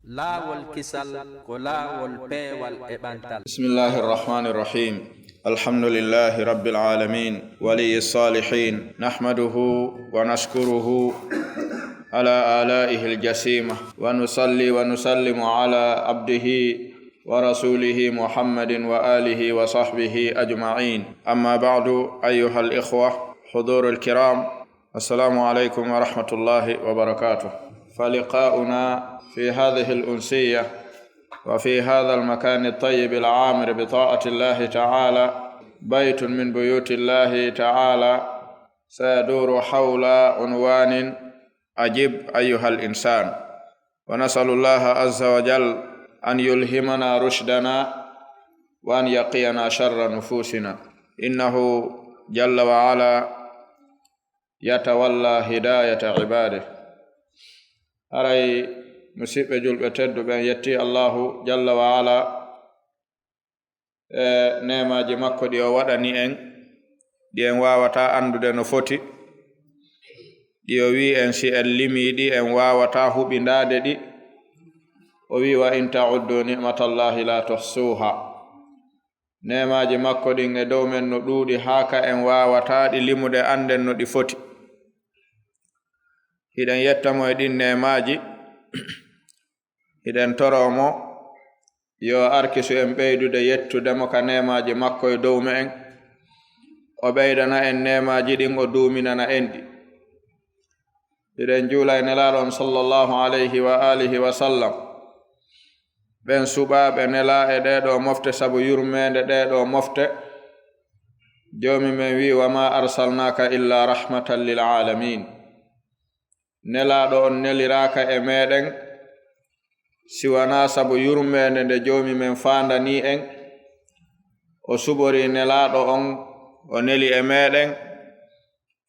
laawol kisal ko laawol peewal e ɓantal. Bismillahi rrahmani rrahim. Alhamdulillahi rabbil alamin waliyi salihin nahmaduhu wa nashkuruhu ala alaihi aljasima wa nusalli wa nusallimu ala abdihi wa rasulihi Muhammadin wa alihi wa sahbihi ajma'in. Amma ba'du, ayyuha al-ikhwa hudurul kiram, assalamu alaykum wa rahmatullahi wa barakatuh. فلقاؤنا في هذه الأنسية وفي هذا المكان الطيب العامر بطاعة الله تعالى بيت من بيوت الله تعالى سيدور حول عنوان أجب أيها الإنسان، ونسأل الله عز وجل أن يلهمنا رشدنا وأن يقينا شر نفوسنا، إنه جل وعلا يتولى هداية عباده. aray musidɓe julɓe tedduɓe yetti Allahu jalla wa ala nemaji makko ɗi o waɗani en, ɗi en wawata andude no foti, ɗi o wi en si en limiɗi en wawata huɓindade ɗi. O wi wa in ta'uddu ni'matallahi la tuhsuha. Nemaji makko ɗin e dow men no ɗuuɗi haka en wawata ɗi limude anden no ɗi foti. Hiɗen yettamo e ɗin nemaji, hiɗen toromo yo arkisu en ɓeydude yettudemo ka nemaji makko e dow men. O ɓeydana en nemaji ɗin, o duuminana en ɗi. Hiɗen juula e nelaɗon sallallahu alayhi wa alihi wa sallam ɓen suɓaɓe nela e ɗeɗo mofte sabu yurmede ɗeɗo mofte. Joomi men wi wa ma arsalnaka illa rahmatan lil alamin. Nelaɗo on neliraka e meɗen siwana sabu yurmede nde joomi men fandani en. O suɓori nelaɗo on o neli e meɗen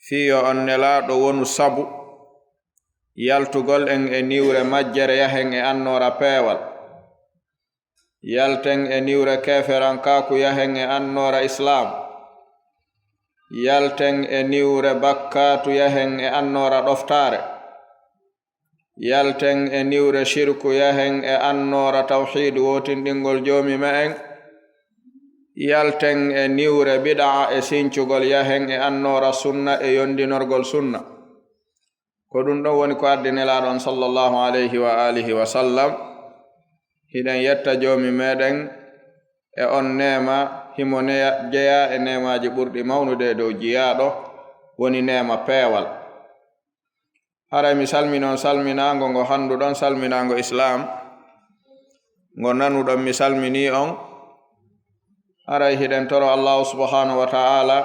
fiyo on nelaɗo wonu sabu yaltugol en e niwre majjere yahen e annora peewal, yalten e niwre keferankaku yahen e annora islam, yalten e niwre bakkatu yahen e annora ɗoftare, yalten e niwre shirku yahen e annora tawhid wotinɗingol joomi me'en, yalten e niwre bid'a e sincugol yahen e annora sunna e yondinorgol sunna. Ko ɗum ɗon woni ko addi nelaɗon sallallahu alayhi wa alihi wa sallam. Hiɗen yetta joomi meɗen e on nema himo jeya e nemaji ɓurɗi mawnude dow jiyaɗo, woni nema peewal. Haray mi salminon salminago ngo handuɗon, salminago islam ngo nanuɗon, mi salmini on. Haray hiɗen toro allahu subhanahu wa ta'ala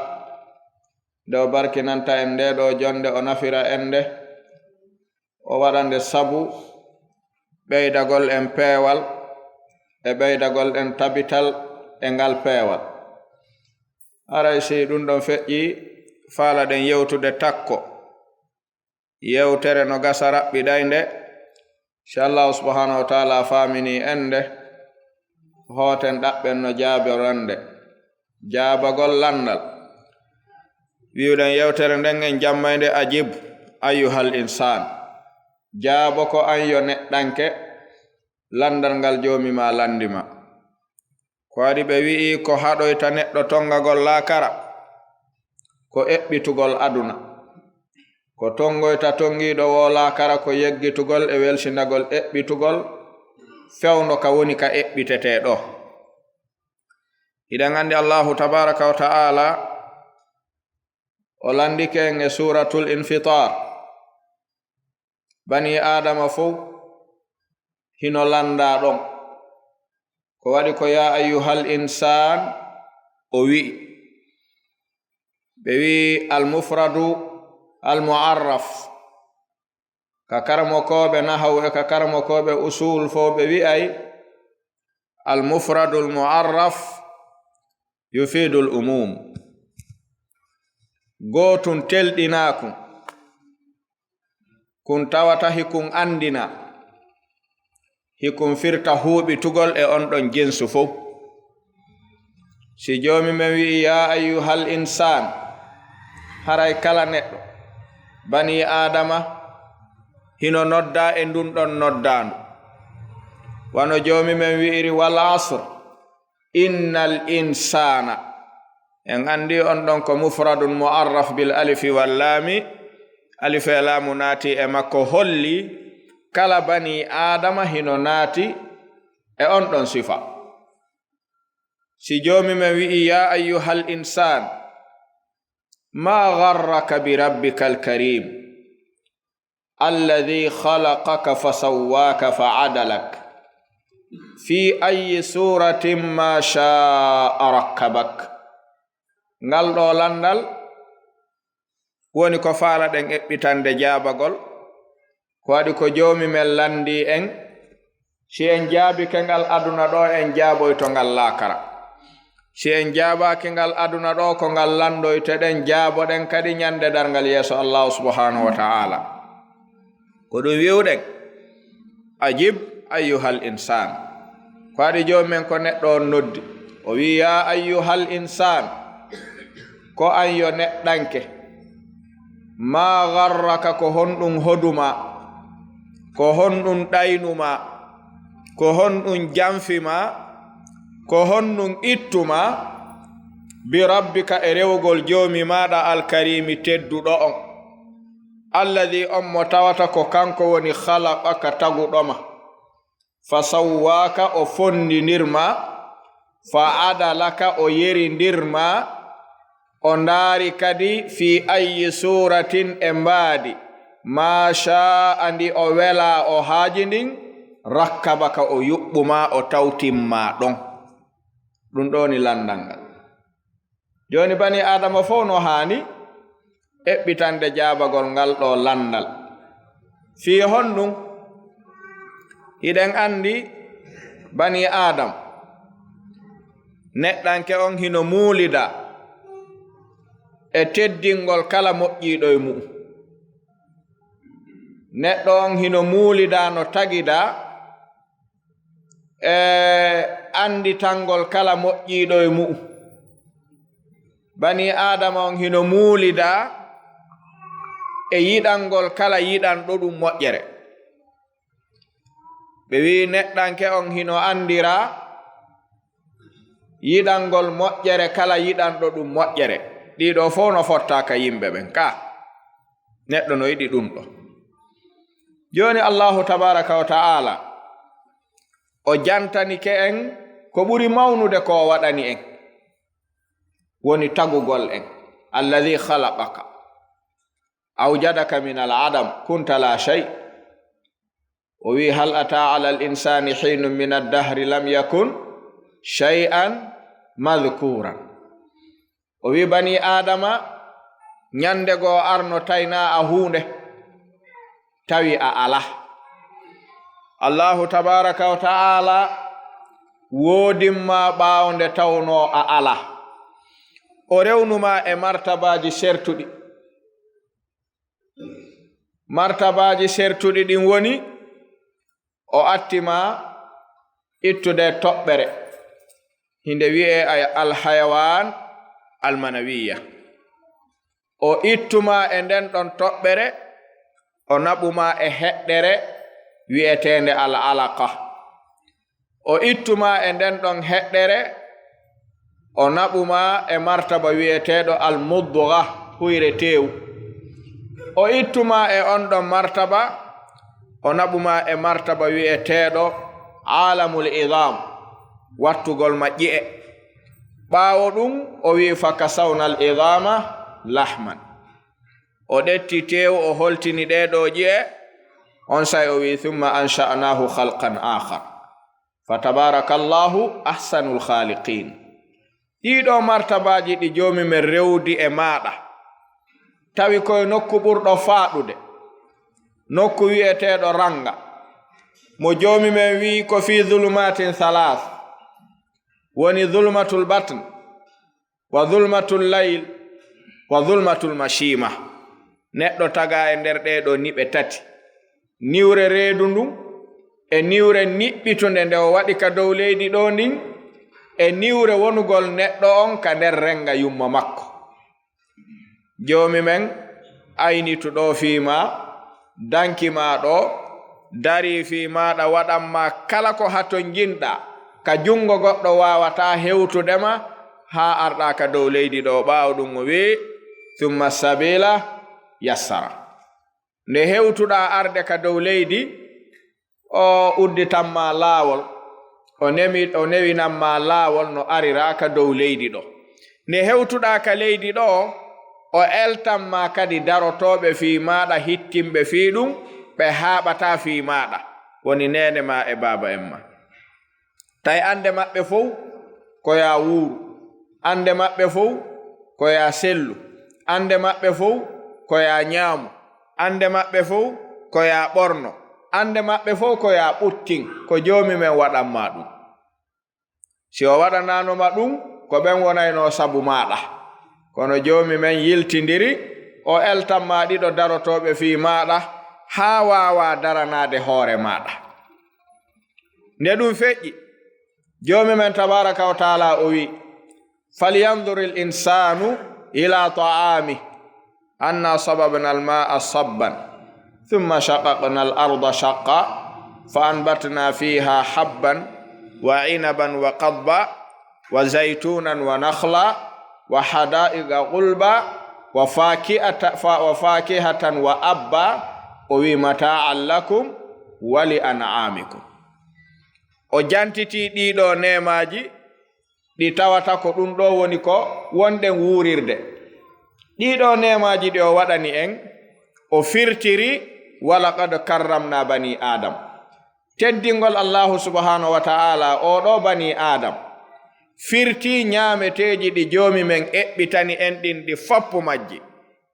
nde o barkinanta en ndeɗo jonde, o nafira en nde, o waɗande sabu ɓeydagol en peewal e ɓeydagol en tabital e ngal peewal. Haray si ɗum ɗon feƴƴi, faala ɗen yewtude takko yewtere no gasa raɓɓiɗaynde. Inchallahu subhanahu wa ta'ala faamini en nde, hooten ɗaɓɓen no jaaborande jaabagol landal. Wiwɗen yewtere nden en jammayde ajib ayyuhal insan. Jaabo ko an yo neɗɗanke landal ngal joomima landima. Ko waɗi ɓe wi'i ko haɗoyta neɗɗo tongagol laakara ko eɓɓitugol aduna, ko tongoyta tongiɗo wo laakara ko yeggitugol e welsinagol eɓɓitugol fewno ka woni ka eɓɓitete ɗo. Hiɗen andi Allahu tabaraka wa ta'ala o landike en e suratul infitar. Bani adama fof hino landa ɗon. Ko waɗi ko ya ayyuhal insan o wi'i. Ɓe wi almufradu almu'arraf. Ka karmokoɓe nahaw e ka karmokoɓe usul fo ɓe wi'ay almufradu almu'arraf yufidu al-umum. Gotun telɗinaku kun tawata hikun andina, hikun firta huuɓitugol e on ɗon jinsu fof. Si joomi men wi'i ya ayyuhal insan, haray kala neɗɗo bani adama hino nodda e ndun ɗon noddandu. wano joomi men wi'iri wal asr innal insana en andi on ɗon ko mufradun mu'arraf bil alifi wal laami alif e laamu naati e makko holli kala bani adama hino naati e on ɗon sifa. Si joomi men wi'i ya ayyuhal insan ma gharraka bi rabbika alkarim alladhi khalaqaka fasawwaka fa'adalak fi ayyi suratin ma sha'a rakkabak. Ngal ɗo landal woni ko faala ɗen eɓɓitande jaabagol ko waɗi ko joomi men landi en si en jaabi ke ngal aduna ɗo en jaaboy to ngal laakara, si en jaabaaki ngal aduna ɗo ko ngal landoyte ɗen jaaboɗen kadi ñande darngal yeeso allahu subhanahu wa ta'ala. ko ɗum wiwɗen ajib ayyuhal insan ko waɗi joomi men ko neɗɗo on noddi o wi ya ayyuhal insan ko an yo neɗɗanke ma garraka ko honɗum hoduma ko honɗum ɗaynuma ko honɗum janfima ko honɗum ittuma bi rabbika e rewgol joomi maɗa alkarimi tedduɗo on alladhi on mo tawata ko kanko woni khalaqaka taguɗoma fa sawwaka o fondinirma fa adalaka o yerindirma o ndaari kadi fi ayyi suratin e mbaadi ma sha'a ndi o wela o haaji ndin rakkabaka o yuɓɓuma o tawtimma ɗon. ɗum ɗoni landal ngal. joni bani adama fof no haani eɓɓitande jaabagol ngal ɗo landal. fi honɗum hiɗen andi bani adam neɗɗanke on hino muulida e teddingol kala moƴƴiɗo e mum. neɗɗo on hino muulida no tagida e anditangol kala moƴƴiɗo e mum. bani adama on hino muulida e yiɗangol kala yiɗanɗo ɗum moƴƴere. ɓe wi neɗɗanke on hino andira yiɗangol moƴƴere kala yiɗanɗo ɗum moƴƴere. ɗiɗo fof no fottaka yimɓe ɓen ka neɗɗo no yiɗi ɗum ɗo. joni allahu tabaraka wa ta'ala o jantanike en ko ɓuri mawnude ko o waɗani en woni tagugol en. alladhi khalaqaka awjadaka min al adam kunta la shay. o wi hal ata ala al insani hinun min ad-dahri lam yakun shay'an madhkuran. o wi bani adama ñande goo arno tayna a huunde tawi a ala. allahu tabaraka wa ta'ala woodimma ɓawnde tawno a ala. o rewnuma e martabaji sertuɗi. martabaji sertuɗi ɗin woni o attima ittude toɓɓere hinde wi'e alhayawan almanawiya. o ittuma e nden ɗon toɓɓere o naɓuma e heɗɗere wi'etende al alaqa. o ittuma e nden ɗon heɗɗere o naɓuma e martaba wi'eteɗo al mudgha huyre tew. o ittuma e on ɗon martaba o naɓuma e martaba wi'eteɗo alamul idam wattugol maƴƴi'e. ɓaawo ɗum o wi fa kasawnal idama lahman. o ɗetti tew o holtini ɗeɗo ƴi'e on say o wi thumma ansha'nahu khalqan akhar fa tabarakallahu ahsanul khaliqin. ɗiɗo martabaji ɗi joomi men rewdi e maɗa tawi koye nokku ɓurɗo faaɗude nokku wi'eteɗo ranga mo joomi men wi ko fi dhulumatin thalath woni dhulmatul batn wa dhulmatul layl wa dhulmatul mashima. neɗɗo taga e nder ɗeɗo niɓe tati: niwre reedu ndun e niwre niɓɓitunde nde o waɗi ka dow leydi ɗo ndin e niwre wonugol neɗɗo on ka nder renga yumma makko. joomi men aynituɗo fiima dankima ɗo dari fi maɗa waɗanma kala ko hato jinɗa ka jungo goɗɗo wawata hewtudema ha arɗa ka dow leydi ɗo. ɓawo ɗum o wi thumma sabila yassara. nde hewtuɗa arde ka dow leydi o udditanma laawol, o newinanma laawol no arira ka dow leydi ɗo. nde hewtuɗa ka leydi ɗo o eltanma kadi darotoɓe fi maɗa hittimɓe fi ɗum ɓe haɓata fi maɗa woni nene ma e baba en ma. tawi ande maɓɓe fof koya wuuru, ande maɓɓe fof koya sellu, ande maɓɓe fof koya ñaamu, ande maɓɓe fof koya ɓorno, ande maɓɓe fof koya ɓuttin, ko joomi men waɗanma ɗum. si o waɗananoma ɗum ko ɓen wonayno sabu maɗa, kono joomi men yiltindiri o eltanma ɗiɗo darotoɓe fi maɗa ha wawa daranade hoore maɗa. nde ɗum feƴƴi joomi men tabaraka wa taala o wi falyandur l insanu ila ta'ami anna sababna almaa sabban thumma shaqaqna al arda shaqqa fa anbatna fiha habban wa inaban wa qadba wa zaytunan wa nakhla wa hada'iqa qulba wa fakihatan wa abba o wi mata'an lakum wa li an'amikum. o jantiti ɗiɗo nemaji ɗi tawata ko ɗum ɗo woni ko wonɗen wuurirde. ɗiɗo nemaji ɗi o waɗani en o firtiri walaqad karramna bani adam. teddingol allahu subhanahu wa ta'ala oɗo bani adam firti ñaameteji ɗi joomi men eɓɓitani en ɗin ɗi foppu majji.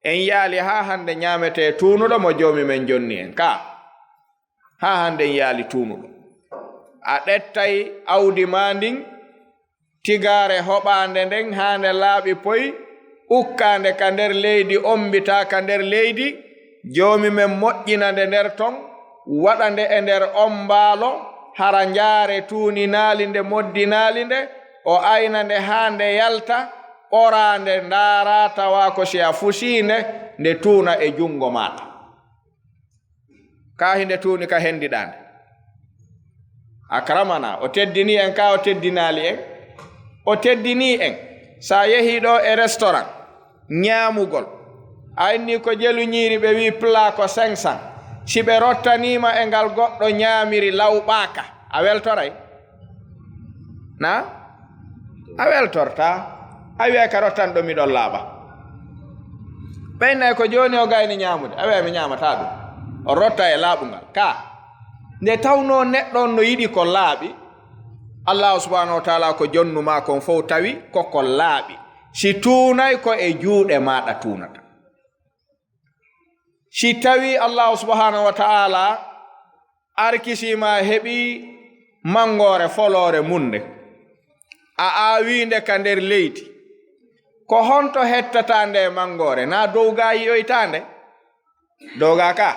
en yaali ha hande ñaamete tuunuɗo mo joomi men jonni en ka ha hande en yaali tuunuɗo. a ɗettay awdi ma ndin tigare hoɓande nden ha nde laaɓi poyi ukkande ka nder leydi ombita ka nder leydi joomi men moƴƴinande nder ton waɗande e nder ombaalo hara njaare tuuninali nde moddinali nde o ayna nde ha nde yalta ɓorande ndaara tawa ko si a fusinde nde tuuna e jungo maɗa ka hinde tuuni ka hendiɗande. akramana o teddini en ka o teddinali en o teddini en. sa yehi ɗo e restaurant ñaamugol a inni ko jelu ñiiri ɓe wi plat ko 500 si ɓe rottanima e ngal goɗɗo ñaamiri lawɓaka a weltoray na a weltorta a wiya ka rottan ɗo miɗon laaɓa ɓeynay ko joni o gayni ñaamude a wiya mi ñaamata ɗum o rotta e laaɓungal ka nde tawno neɗɗo no yiɗi ko laaɓi allahu subhanahu wa taala ko jonnuma kon fof tawi koko laaɓi. si tuunay ko e juuɗe maɗa tuunata. si tawi allahu subhanahu wa taala arkisima heɓi mangore folore munde a awinde ka nder leydi ko honto hettata nde mangore na dowga yiyoytande dowga ka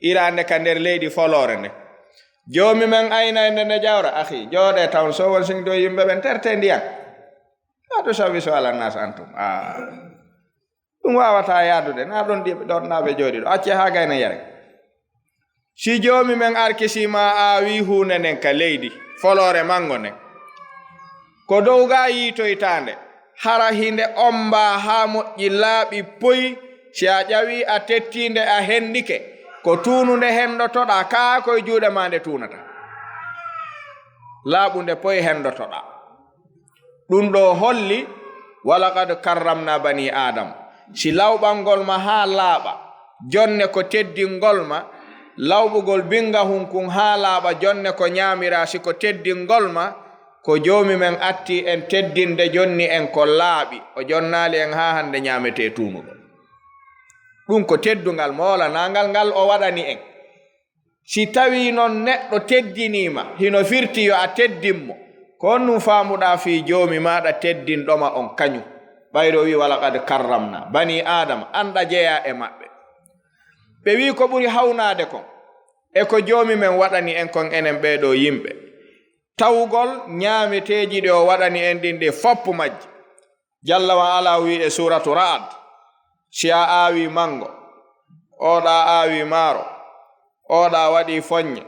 irande ka nder leydi folore nde joomi men aynande nde jawra ahi jooɗe tawn so won sing do yimɓe ɓen terte ndiyan ato service ala nas antum ɗum wawata yaadude na ɗon ɗon naɓe jooɗi ɗo acce ha gayna yere. si joomi men arkisima awi hunde nden ka leydi folore mango nden ko dowga yiitoytande hara hinde omba ha moƴƴi laaɓi poyi si a ƴawi a tettinde a hendike ko tuununde hendotoɗa kaa koye juuɗe ma nde tuunata laaɓunde poyi hendotoɗa. ɗum ɗo holli walaqad karramna bani adam. si lawɓangol ma ha laaɓa jonne ko teddingol ma lawɓugol binga hunkun ha laaɓa jonne ko ñaamira si ko teddingol ma ko joomi men atti en teddinde jonni en ko laaɓi o jonnali en ha hande ñaamete tuunuɗo. ɗum ko teddungal moolanangal ngal o waɗani en. si tawi noon neɗɗo teddinima hino firti yo a teddinmo ko on ɗum faamuɗa fi joomi maɗa teddinɗoma on kañum. ɓayro wi walaqad karramna bani adama anɗa jeeya e maɓɓe. ɓe wi ko ɓuri hawnade kon e ko joomi men waɗani en kon enen ɓeeɗo yimɓe tawgol ñaameteji ɗe o waɗani en ɗin ɗe foppu majji. jalla wa ala wi e suratu ra'd si a aawi mango oɗa aawi maaro oɗa waɗi foññe,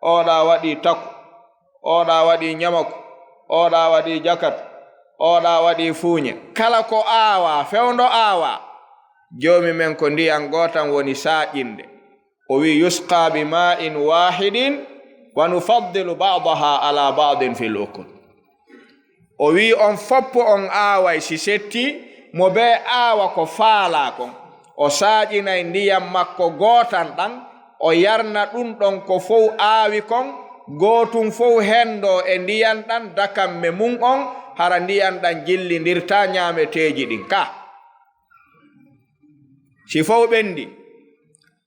oɗa waɗi takku, oɗa waɗi ñamaku, oɗa waɗi jakatu, oɗa waɗi fuuñe. Kala ko aawa fewndo aawa joomi men ko ndiyam gootan woni saaƴinde. O wi yusqa bi ma'in wahidin wa nufaddilu ba'daha ala ba'din fil ukul. O wi on foppo on aaway si setti mo be aawa ko faala kon, o saaƴinay ndiyam makko gootan ɗan, o yarna ɗum ɗon ko fof aawi kon, gootum fof hendo e ndiyam ɗan dakamme mum on hara ndiyam ɗan jillindirta ñaameteeji ɗin. Ka si fof ɓendi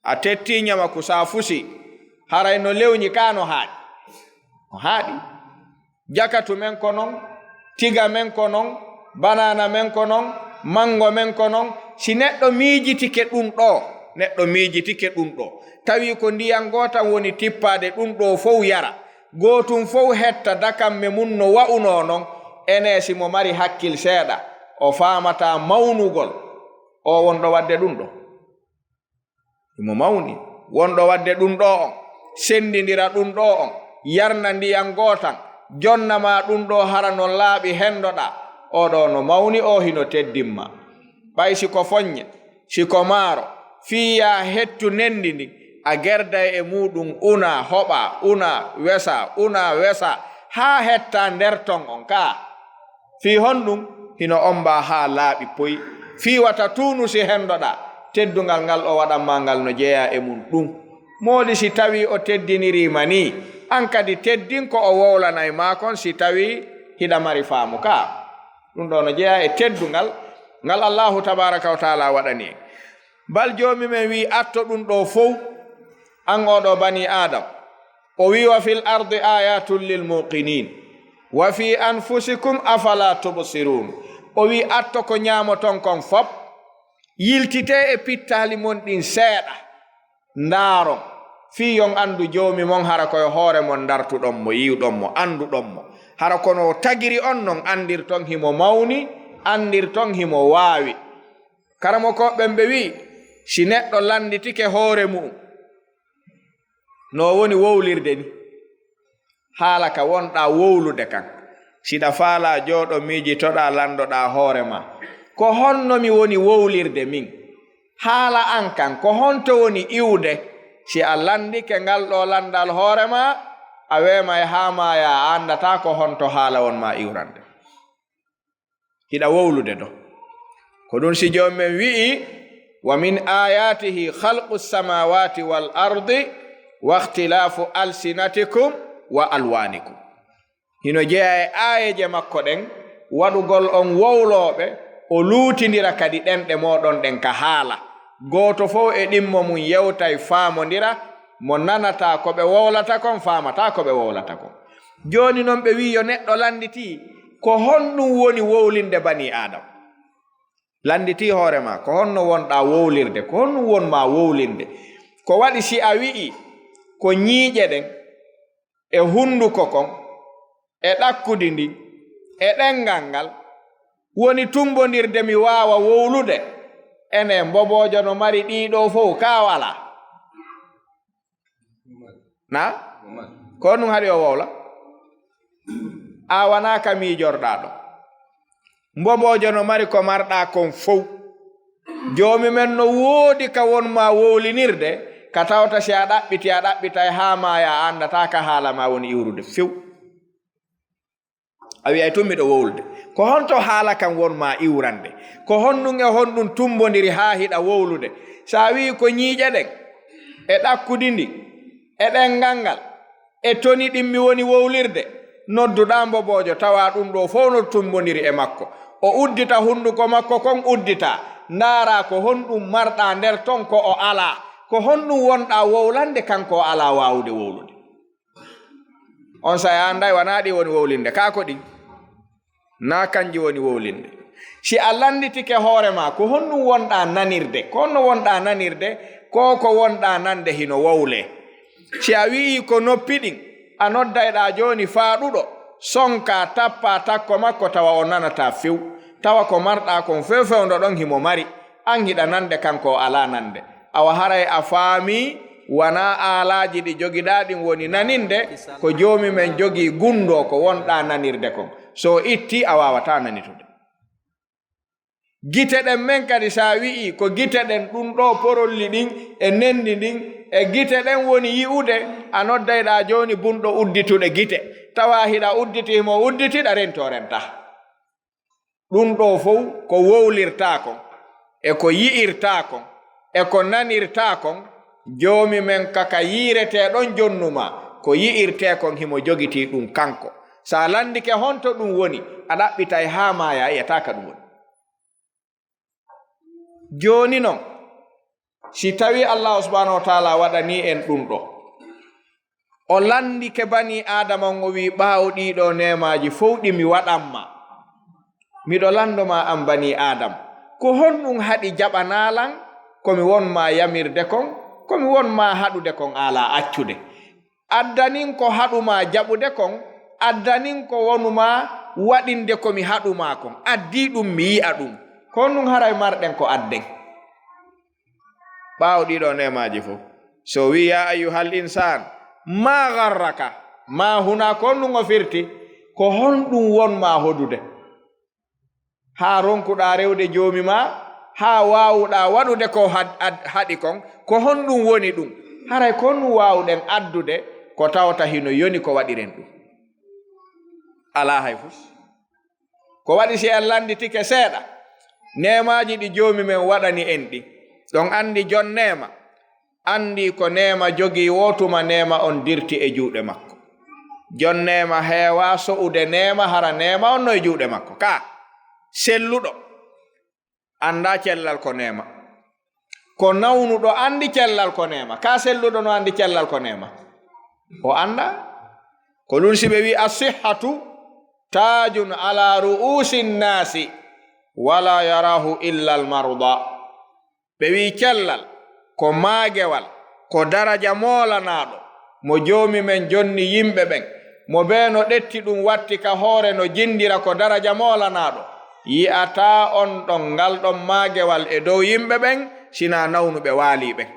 a tetti ñamaku sa fusi haray no lewñi ka no haaɗi. Jakatu men ko non, tiga men ko non, banana men ko non, mango men ko non. Si neɗɗo miijitike ɗum ɗo tawi ko ndiyam gootan woni tippade ɗum ɗo fof yara, gootum fof hetta dakamme mum no wa'uno non, ene si mo mari hakkil seeɗa o faamata mawnugol o wonɗo wadde ɗum ɗo. Mo mawni wonɗo wadde ɗum ɗo on, sendindira ɗum ɗo on, yarna ndiyam gootan, jonnama ɗum ɗo hara non laaɓi hendoɗa, oɗo no mawni o hino teddimma. ɓay siko foññe, siko maaro, fiya hettu nendi ndi, a gerday e muɗum una hoɓa, una wesa ha hetta nder ton on. Ka fi honɗum hino omba ha laaɓi poyi, fi wata tunu si hendoɗa, teddungal ngal o waɗanma ngal no jeeya e mum ɗum. Moodi si tawi o teddinirima ni, an kadi teddin ko o wowlanay makon si tawi hiɗa mari faamu. Ka ɗum ɗo no jeeya e teddungal ngal Allahu tabaraka wa taala waɗani en. Bal joomi men wi atto ɗum ɗo fof an oɗo bani adam. O wi wa fil ardi ayatun lil muqinin wa fi anfusikum afala tubsirun. O wi atto ko ñamoton kon fop, yiltite e pittali mon ɗin seeɗa, ndaaron fi yon andu joomi mon hara koye hoore mon dartuɗon mo, yiwɗon mo, anduɗon mo. Hara kono tagiri on non andirton himo mawni, andirton himo waawi. Karamo koɓɓen ɓe wi si neɗɗo landitike hoore mum no woni wowlirde ni, haala ka wonɗa wowlude kan, siɗa faala jooɗo miijitoɗa landoɗa hoore ma, ko honno mi woni wowlirde min? Haala an kan ko honto woni iwde? Si a landike ngal ɗo landal hoore ma, a wema e haamaya a andata ko honto haala won ma iwrande, hiɗa wowlude do. Ko ɗum si joomi men wi'i wa min ayatihi khalqu samawati wal ardi wa ikhtilafu alsinatikum wa alwanikum. Hino jeeya e ayeje makko ɗen waɗugol on wowloɓe, o luutindira kadi ɗenɗe moɗon ɗen ka haala. Gooto fof e ɗimmo mum yewtay faamodira, mo nanata ko ɓe wowlata kon faamata ko ɓe wowlata kon. Joni noon ɓe wi yo neɗɗo landiti ko honɗum woni wowlinde bani adam. Landiti hoorema ko honno wonɗa wowlirde, ko honɗum wonma wowlinde. Ko waɗi si a wi'i ko ñiiƴe ɗen e hunduko kon e ɗakkudi ndi e ɗengal ngal woni tumbondirde mi waawa wowlude, ene mbobojo no mari ɗiɗo fof ka wala na ko honɗum haɗi o wowla? A wana ka miijorɗa ɗo. Mbobojo no mari ko marɗa kon fof, joomi men no woodi ka wonma wowlinirde, ka tawta si a ɗaɓɓita e haamaya a andata ka haala ma woni iwrude few. A wi ay tummiɗo wowlude, ko honto haala kan wonma iwrande, ko honɗum e honɗum tumbodiri ha hiɗa wowlude. Sa wi ko ñiiƴe ɗen e ɗakkudi ndi e ɗengal ngal e toni ɗin mi woni wowlirde, nodduɗa mbobojo tawa ɗum ɗo fof no tumbodiri e makko, o uddita hunduko makko kon uddita, ndaara ko honɗum marɗa nder ton ko o ala, ko honɗum wonɗa wowlande kanko o ala wawude wowlude. On sa anday wana ɗi woni wowlinde, ka ko ɗi na kanji woni wowlinde. Si a landitike hoorema ko honɗum wonɗa nanirde, ko honno wonɗa nanirde, ko wonɗa nande hino wowle. Si a wi'i ko noppi ɗin a noddayɗa joni faaɗuɗo, sonka tappa takko makko tawa o nanata few, tawa ko marɗa kon fewndo ɗon himo mari, an hiɗa nande kanko o ala nande. Awa haray a faami wana aalaji ɗi jogiɗa ɗin woni naninde ko joomi men jogi gundo ko wonɗa nanirde kon so itti a wawata nanitude gite ɗen men kadi sa wi'i ko gite ɗen ɗum ɗo porolli ɗin e nendi ɗin e gite ɗen woni yi'ude a noddayɗa joni bunɗo uddituɗe gite tawa hiɗa udditimo udditiɗa rento renta ɗum ɗo fof ko wowlirta kon e ko yi'irta kon e ko nanirta kon joomi men kaka yiirete ɗon jonnuma ko yi'irte kon himo jogiti ɗum kanko sa landike honto ɗum woni a ɗaɓɓitay ha maya yiyataka ɗum woni joni non si tawi allahu subhanahu wa taala waɗani en ɗum ɗo o landike bani adama o wi ɓaawo ɗiɗo nemaji fof ɗi mi waɗanma miɗo landoma an bani adama ko honɗum haɗi jaɓanalan komi wonma yamirde kon komi wonma haɗude kon ala accude addanin ko haɗuma jaɓude kon addanin ko wonuma waɗinde komi haɗuma kon addi ɗum mi yi'a ɗum ko honɗum haray marɗen ko adden ɓaawo ɗiɗo nemaji fof so wi ya ayyuhal insan ma garraka ma huna ko honɗum o firti ko honɗum wonma hodude ha ronkuɗa rewde joomi ma ha wawuɗa waɗude ko haɗi kon ko honɗum woni ɗum haray ko honɗum wawuɗen addude ko tawta hino yoni ko waɗiren ɗum ala hay fus ko waɗi si en landitike seeɗa nemaji ɗi joomi men waɗani en ɗi ɗon andi jon nema andi ko nema jogi wotuma nema on dirti e juuɗe makko jon nema heewa so'ude nema hara nema on no e juuɗe makko ka selluɗo anda cellal ko nema ko nawnuɗo andi cellal ko nema ka selluɗo no andi cellal ko nema o anda ko ɗum si ɓe wi asihhatu tajun ala ru'usi nnasi wala yarahu illa almarda ɓe wi cellal ko maagewal ko daraja molanaɗo mo joomi men jonni yimɓe ɓen mo be no ɗetti ɗum watti ka hoore no jindira ko daraja molanaɗo yi'ata on ɗon ngal ɗon maagewal e dow yimɓe ɓen sina nawnuɓe waali ɓen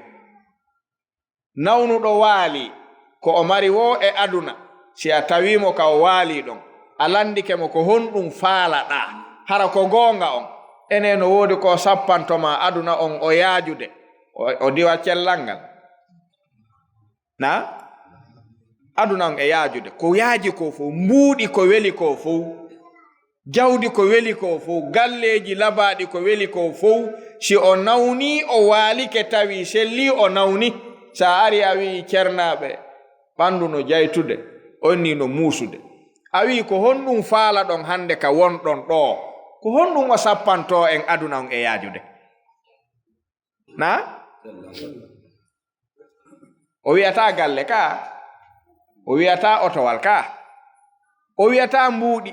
nawnuɗo waali ko o mari wo e aduna si a tawimo ka o waali ɗon a landike mo ko honɗum faalaɗa hara ko goonga on ene no woodi ko sappantoma aduna on o yaajude o diwa cellal ngal na aduna on e yaajude ko yaaji ko fof mbuuɗi ko weli ko fof jawdi ko weli ko fof galleji labaɗi ko weli ko fof si o nawni o waalike tawi selli o nawni sa ari a wi cernaɓe ɓandu no jaytude onni no muusude a wi ko honɗum faala ɗon hande ka wonɗon ɗo ko honɗum o sappanto en aduna on e yaajude na o wiyata galle ka o wiyata otowal ka o wiyata mbuuɗi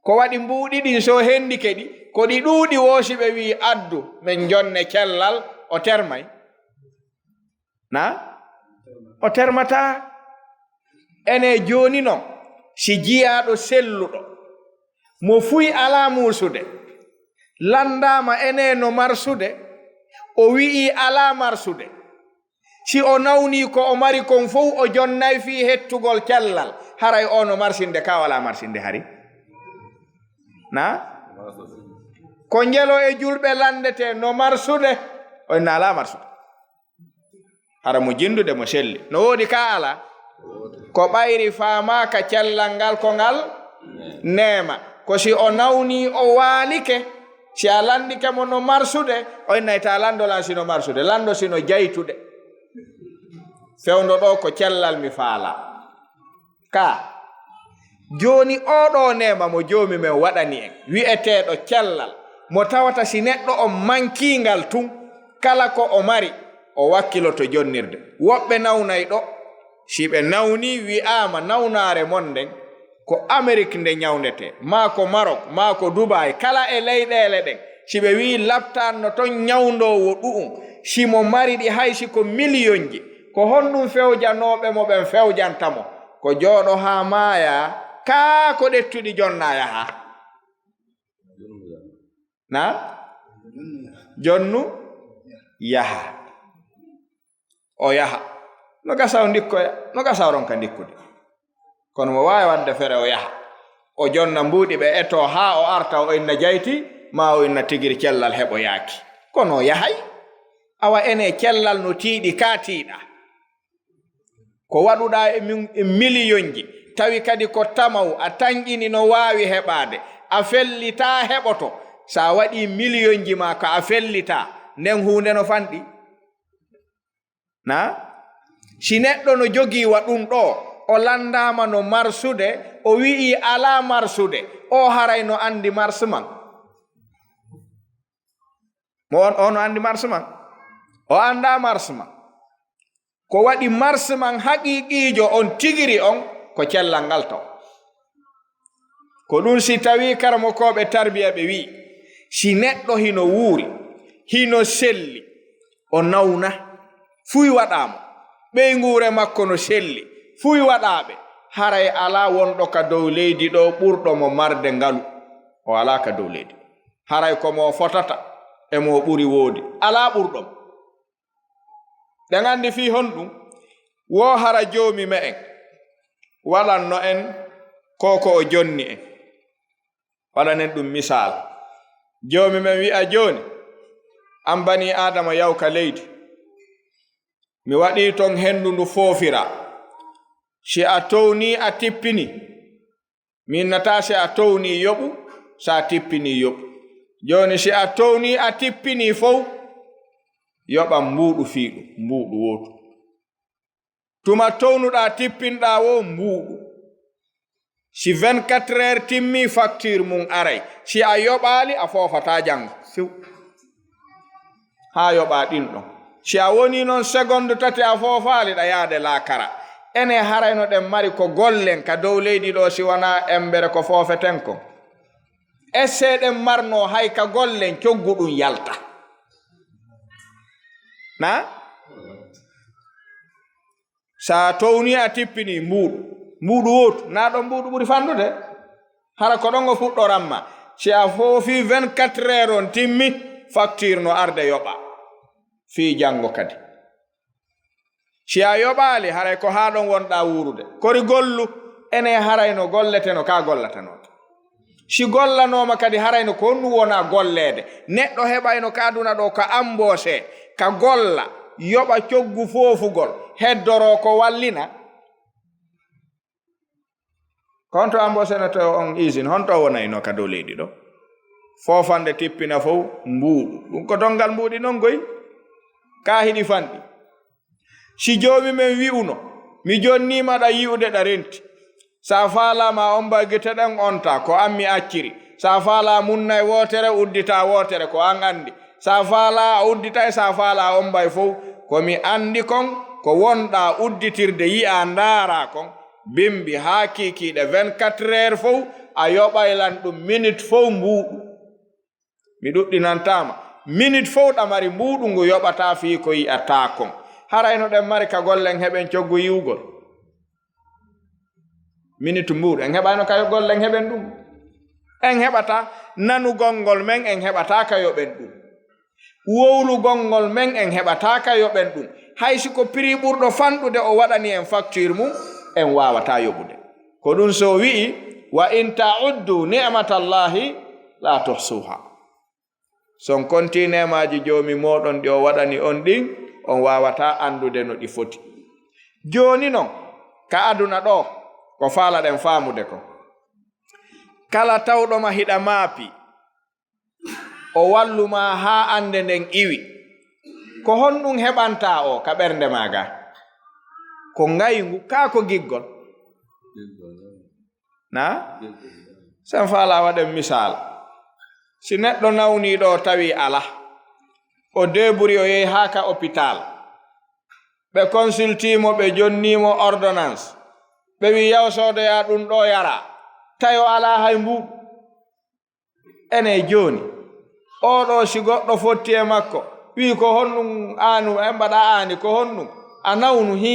ko waɗi mbuuɗi ɗin so hendike ɗi ko ɗi ɗuuɗi woosi ɓe wi addu men jonne cellal o termay na o termata ene joni non si jiyaɗo selluɗo mo fuyi ala muusude landama ene no marsude o wi'i ala marsude si o nawni ko o mari kon fof o jonnay fi hettugol cellal haray o no marsinde ka wala marsinde hari na ko njelo e julɓe landete no marsude o na ala marsude hara mo jindude mo selli no woodi ka ala ko ɓayri faamaka cellal ngal ko ngal neema ko si o nawni o waalike si a landike mo no marsude o innayta landolan sino marsude lando sino jaytude fewndo ɗo ko cellal mi faala ka joni oɗo nema mo joomi men waɗani en wi'eteɗo cellal mo tawata si neɗɗo on mankingal tun kala ko o mari o wakkiloto jonnirde woɓɓe nawnay ɗo si ɓe nawni wi'ama nawnare mon nden ko Amérique nde ñawndete ma ko Maroc ma ko Dubai kala e leyɗele ɗen si ɓe wi laptanno ton ñawndowo ɗu'um simo mari ɗi haysi ko million ji ko honɗum fewjanoɓe mo ɓen fewjantamo ko jooɗo ha maaya kaa ko ɗettuɗi jonna yaha na jonnu yaha o yaha no gasaw ndikkoya no gasaw ronka ndikkude kono mo waawi wadde fere o yaha o jonna mbuuɗi ɓe eto haa o arta o inna jayti ma o inna tigiri cellal heɓo yaaki kono o yahay awa ene cellal no tiiɗi ka tiiɗa ko waɗuɗa e milliyonji tawi kadi ko tamaw a tañƴini no waawi heɓaade a fellita heɓoto sa waɗi milliyonji ma ko a fellita nden hunde no fanɗi na si neɗɗo no jogiiwa ɗum ɗo o landama no marsude o wi'i ala marsude o haray no andi marse man mo on no andi marse man o anda marse man ko waɗi marse man haqiqiijo on tigiri on ko cellal ngal taw ko ɗum si tawi karamokoɓe tarbiya ɓe wi si neɗɗo hino wuuri hino selli o nawna fuy waɗamo ɓeygure makko no selli fuy waɗaɓe haray ala wonɗo ka dow leydi ɗo ɓurɗomo marde ngalu o ala ka dow leydi haray komo fotata emo ɓuri woodi ala ɓurɗom ɗe gandi fi honɗum wo hara joomi me en waɗanno en koko o jonni en waɗanen ɗum misal joomi men wi'a joni an bani adama yawka leydi mi waɗi ton hendu ndu foofira si a towni a tippini min nata si a towni yoɓu sa tippini yoɓu joni si a towni a tippini fof yoɓan mbuuɗu fiiɗu mbuuɗu wotu tuma townuɗa tippinɗa wo mbuuɗu si 24 heures timmi facture mum aray si a yoɓali a foofata janngo few ha yoɓa ɗin ɗon si a woni noon seconde tati a foofali ɗa yaade laakara ene harayno ɗen mari ko gollen ka dow leydi ɗo si wona embere ko foofeten kon esse ɗen marno hay ka gollen coggu ɗum yalta na sa towni a tippini mbuuɗu wotu na ɗon mbuuɗu ɓuri fandude hara ko ɗon o fuɗɗoranma si a foofi 24 heures on timmi facture no arde yoɓa fi janngo kadi si a yoɓaali haray ko haa ɗon wonɗa wuurude kori gollu ene harayno golleteno ka gollatanoke si gollanoma kadi harayno ko honɗum wona golleede neɗɗo heɓayno ka aduna ɗo ko embauché ka golla yoɓa coggu foofugol heddoro ko wallina ko honto embauché no to on usine honto wonayno ka dow leydi ɗo foofande tippina fof mbuuɗu ɗum ko dongal mbuuɗi noon goy ka hiɗi fanɗi si joomi men wi'uno mi jonnimaɗa yi'ude ɗa renti sa faalama on bagite ɗen onta ko an mi acciri sa faala munna e wootere uddita wootere ko an andi sa faala a uddita sa faala on bay fof komi andi kon ko wonɗa udditirde yi'a ndaara kon bimbi haa kiikiiɗe 24 heures fof a yoɓaylan ɗum minute fof mbuuɗu mi ɗuɗɗinantama minute fof ɗamari mbuuɗu ngu yoɓata fii ko yi'ata kon harayno ɗen mari ka gollen heɓen coggu yiwgol minute mbuuɗu en heɓayno ka gollen heɓen ɗum en heɓata nanugol ngol men en heɓata ka yoɓen ɗum wowlugol ngol men en heɓata ka yoɓen ɗum haysi ko prix ɓurɗo fanɗude o waɗani en facture mum en wawata yoɓude ko ɗum so wi'i wa in ta'uddu ni'matallahi la tuhsuha son konti nemaji joomi moɗon ɗi o waɗani on ɗin on wawata andude no ɗi foti joni noon ka aduna ɗo ko faalaɗen faamude ko kala tawɗoma hiɗa maapi o walluma ha ande nden iwi ko honɗum heɓanta o ka ɓernde maga ko ngaygu ka ko giggol na sen faala waɗen misal si neɗɗo nawniɗo tawi ala o deburi o yehi ha ka hôpital ɓe consultimo ɓe jonnimo ordonnance ɓe wi yawsodoya ɗum ɗo yara tayo ala hay mbuɗu ene joni oɗo si goɗɗo fotti e makko wi ko honɗum anu en mbaɗa ani ko honɗum a nawnu hi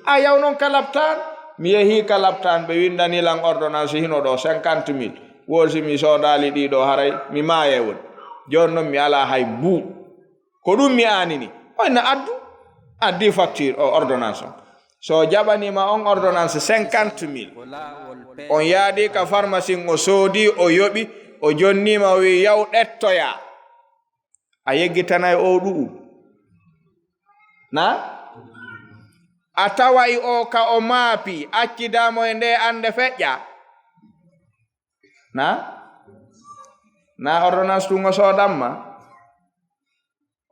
a yaw noon ka laptan mi yehi ka laptan ɓe windanilan ordonnance hino ɗo 50 000 wosi mi sodali ɗiɗo haray mi maaye woni joni noon mi ala hay mbuɗu ko ɗum mi anini oyna addu addi facture o ordonnance on so jaɓanima on ordonnance 50 000 on yaadi ka pharmacie o soodi o yoɓi o jonnima o wi yaw ɗettoya a yeggitanay o ɗu'u na a taway o ka o maapi accidamo e nde ande feƴƴa na ordonnance tun o soodanma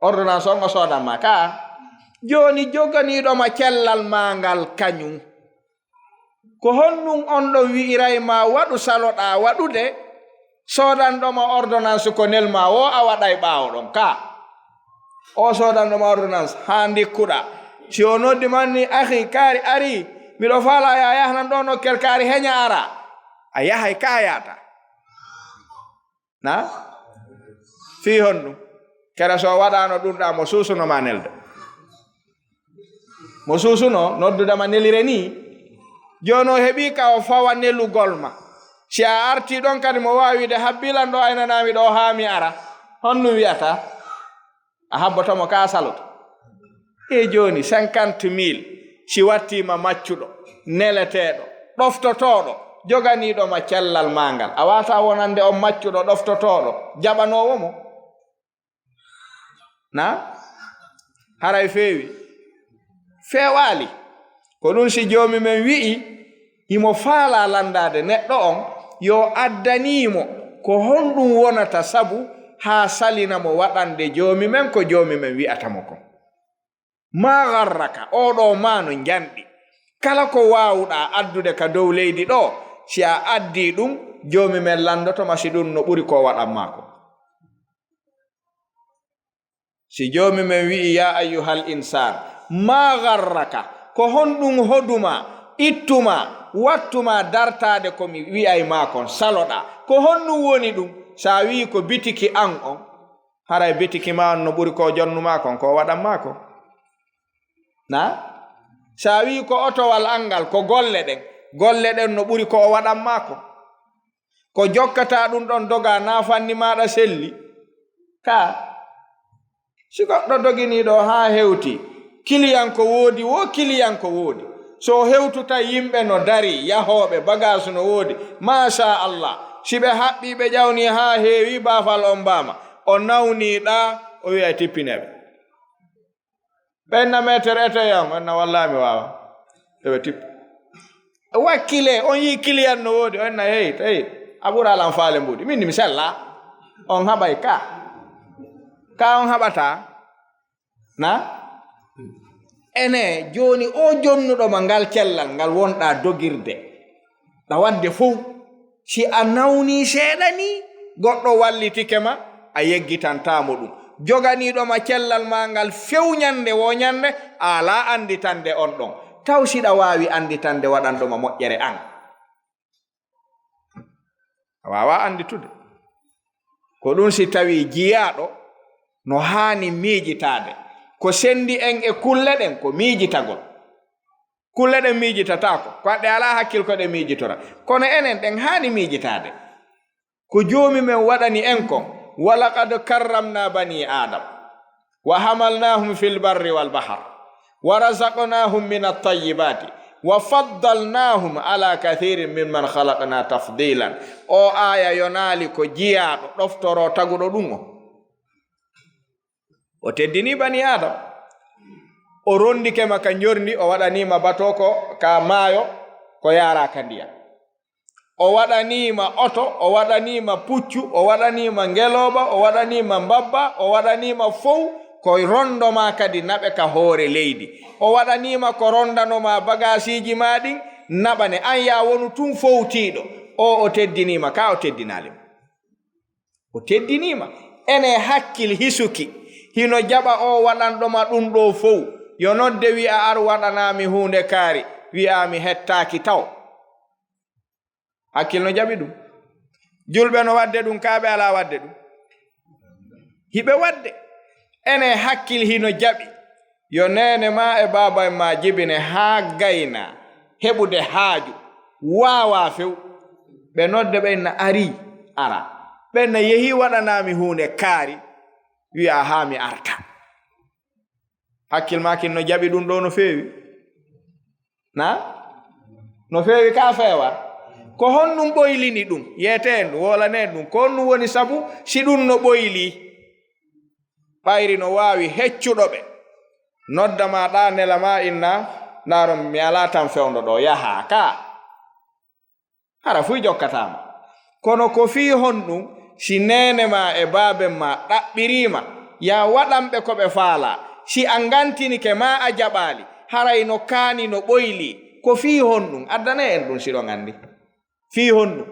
ordonnance on o soodanma ka joni joganiɗoma cellal ma ngal kañum ko honnum on ɗon wi'iray ma waɗu saloɗa waɗude soodanɗoma ordonnance ko nelma wo a waɗay ɓaawo ɗon ka o soodanɗoma ordonnance ha ndikkuɗa si o noddi manni ahi kaari ari miɗo faala ya yahnan ɗo nokkel kaari heña ara a yahay ka yata na fi honɗum kere so waɗano ɗum ɗa mo susunoma nelde mo susuno noddudama nelire ni joni o heeɓi ka o fawa nelugol ma si a arti ɗon kadi mo wawide habbilan ɗo aynanami ɗo ha mi ara honɗum wiyata a habbotomo ka saloto e joni 50 000 si wattima maccuɗo neleteɗo ɗoftotoɗo joganiɗoma cellal mangal a wata wonande on maccuɗo ɗoftotoɗo jaɓanowomo na haray feewi feewali ko ɗum si joomi men wi'i imo faala landade neɗɗo on yo addanimo ko honɗum wonata sabu ha salinamo waɗande joomi men ko joomi men wi'atamo kon ma garraka oɗo ma no janɗi kala ko wawɗa addude ka dow leydi ɗo si a addi ɗum joomi men landotoma si ɗum no ɓuri ko waɗanma ko si joomi men wi'i ya ayyuhal insan ma garraka ko honɗum hoduma ittuma wattuma dartade komi wi'ay ma kon saloɗa ko honɗum woni ɗum sa wi ko bitiki an on haray bitiki ma on no ɓuri ko jonnuma kon ko waɗanma ko na sa wi ko otowal angal ko golle ɗen no ɓuri ko waɗanma ko jokkata ɗum ɗon doga nafanni maɗa selli ka si goɗɗo doginiɗo ha hewti kiliyan ko woodi wo kiliyan ko woodi so hewtuta yimɓe no dari yahoɓe bagage no woodi masha Allah si ɓe haɓɓi ɓe ƴawni ha heewi baafal on mbama o nawniɗa o wiya tippineɓe ɓenna metere eteyam enna wallami wawa eɓe tippi wakkile on yi kiliyan no woodi o enna hey a ɓuralan faale mbuɗi min mi sella on haɓay ka on haɓata na ene joni o jonnuɗoma ngal cellal ngal wonɗa dogirde ɗa wadde fof si a nawni seeɗa ni goɗɗo wallitike ma a yeggitantamo ɗum joganiɗoma cellal ma ngal fewñande woñande ala anditande on ɗon taw siɗa wawi anditande waɗanɗoma moƴƴere an a wawa anditude ko ɗum si tawi jiyaɗo no hani miijitade ko sendi en e kulle ɗen ko miijitagol kulle ɗen miijitatako ko ɗe ala hakkil ko ɗe miijitora kono enen ɗen hani miijitade ko joomi men waɗani en kon walaqad karramna bani adam wa hamalnahum fil barri wal bahr wa razaqnahum min at-tayyibati wa faddalnahum ala kathirin mimman khalaqna tafdilan o aya yonali ko jiyaɗo ɗoftoro taguɗo ɗum o teddini bani adam o rondike ma ka njorndi o waɗanima bato ko ka maayo ko yara ka ndiyam o waɗanima oto o waɗanima puccu o waɗanima ngeloba o waɗanima mbabba o waɗanima fow ko rondoma kadi naɓe ka hoore leydi o waɗanima ko rondanoma bagasiji ma ɗin naɓane an ya wonu tun fowtiɗo o teddinima ka o teddinalima o teddinima ene hakkil hisuki hino jaɓa o waɗanɗoma ɗum ɗo fow yo nodde wi'a ar waɗanami hunde kaari wi'ami hettaki taw hakkil no jaɓi ɗum julɓe no wadde ɗum kaaɓe ala wadde ɗum hiɓe wadde ene hakkil hino jaɓi yo nene ma e baba ma jibine ha gayna heɓude haaju wawa few ɓe nodde ɓenna ari ara ɓenna yehi waɗanami hunde kaari wi'a ha mi arta hakkil makin no jaɓi ɗum ɗo no feewi na no feewi ka feewa ko honɗum ɓoylini ɗum yeete en ɗum wolane ɗum ko honɗum woni sabu si ɗum no ɓoyli ɓayri no waawi heccuɗo ɓe nodda ma ɗa nela ma inna ndaron mi ala tan fewndo ɗo yaha ka hara fuy jokkatama kono ko fii honɗum si nene ma e baaben ma ɗaɓɓirima ya waɗanɓe ko ɓe faala si a ngantinike ma a jaɓaali haray no kaani no ɓoyli ko fii honɗum addane en ɗum siɗo nganndi fii honɗum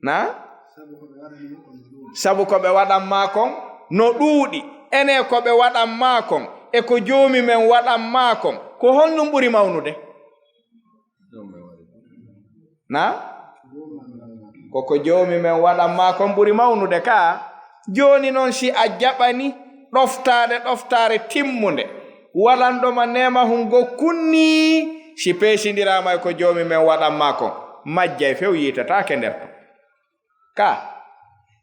na sabu ko ɓe waɗanma kon no ɗuuɗi ene ko ɓe waɗanma kon e ko joomi men waɗanma kon ko honɗum ɓuri mawnude na koko joomi men waɗanma kon ɓuri mawnude ka jooni noon si a jaɓani ɗoftaare timmunde waɗanɗoma nema hungo kunni si peesindirama e ko joomi men waɗanma kon majjay few yitatake nder to ka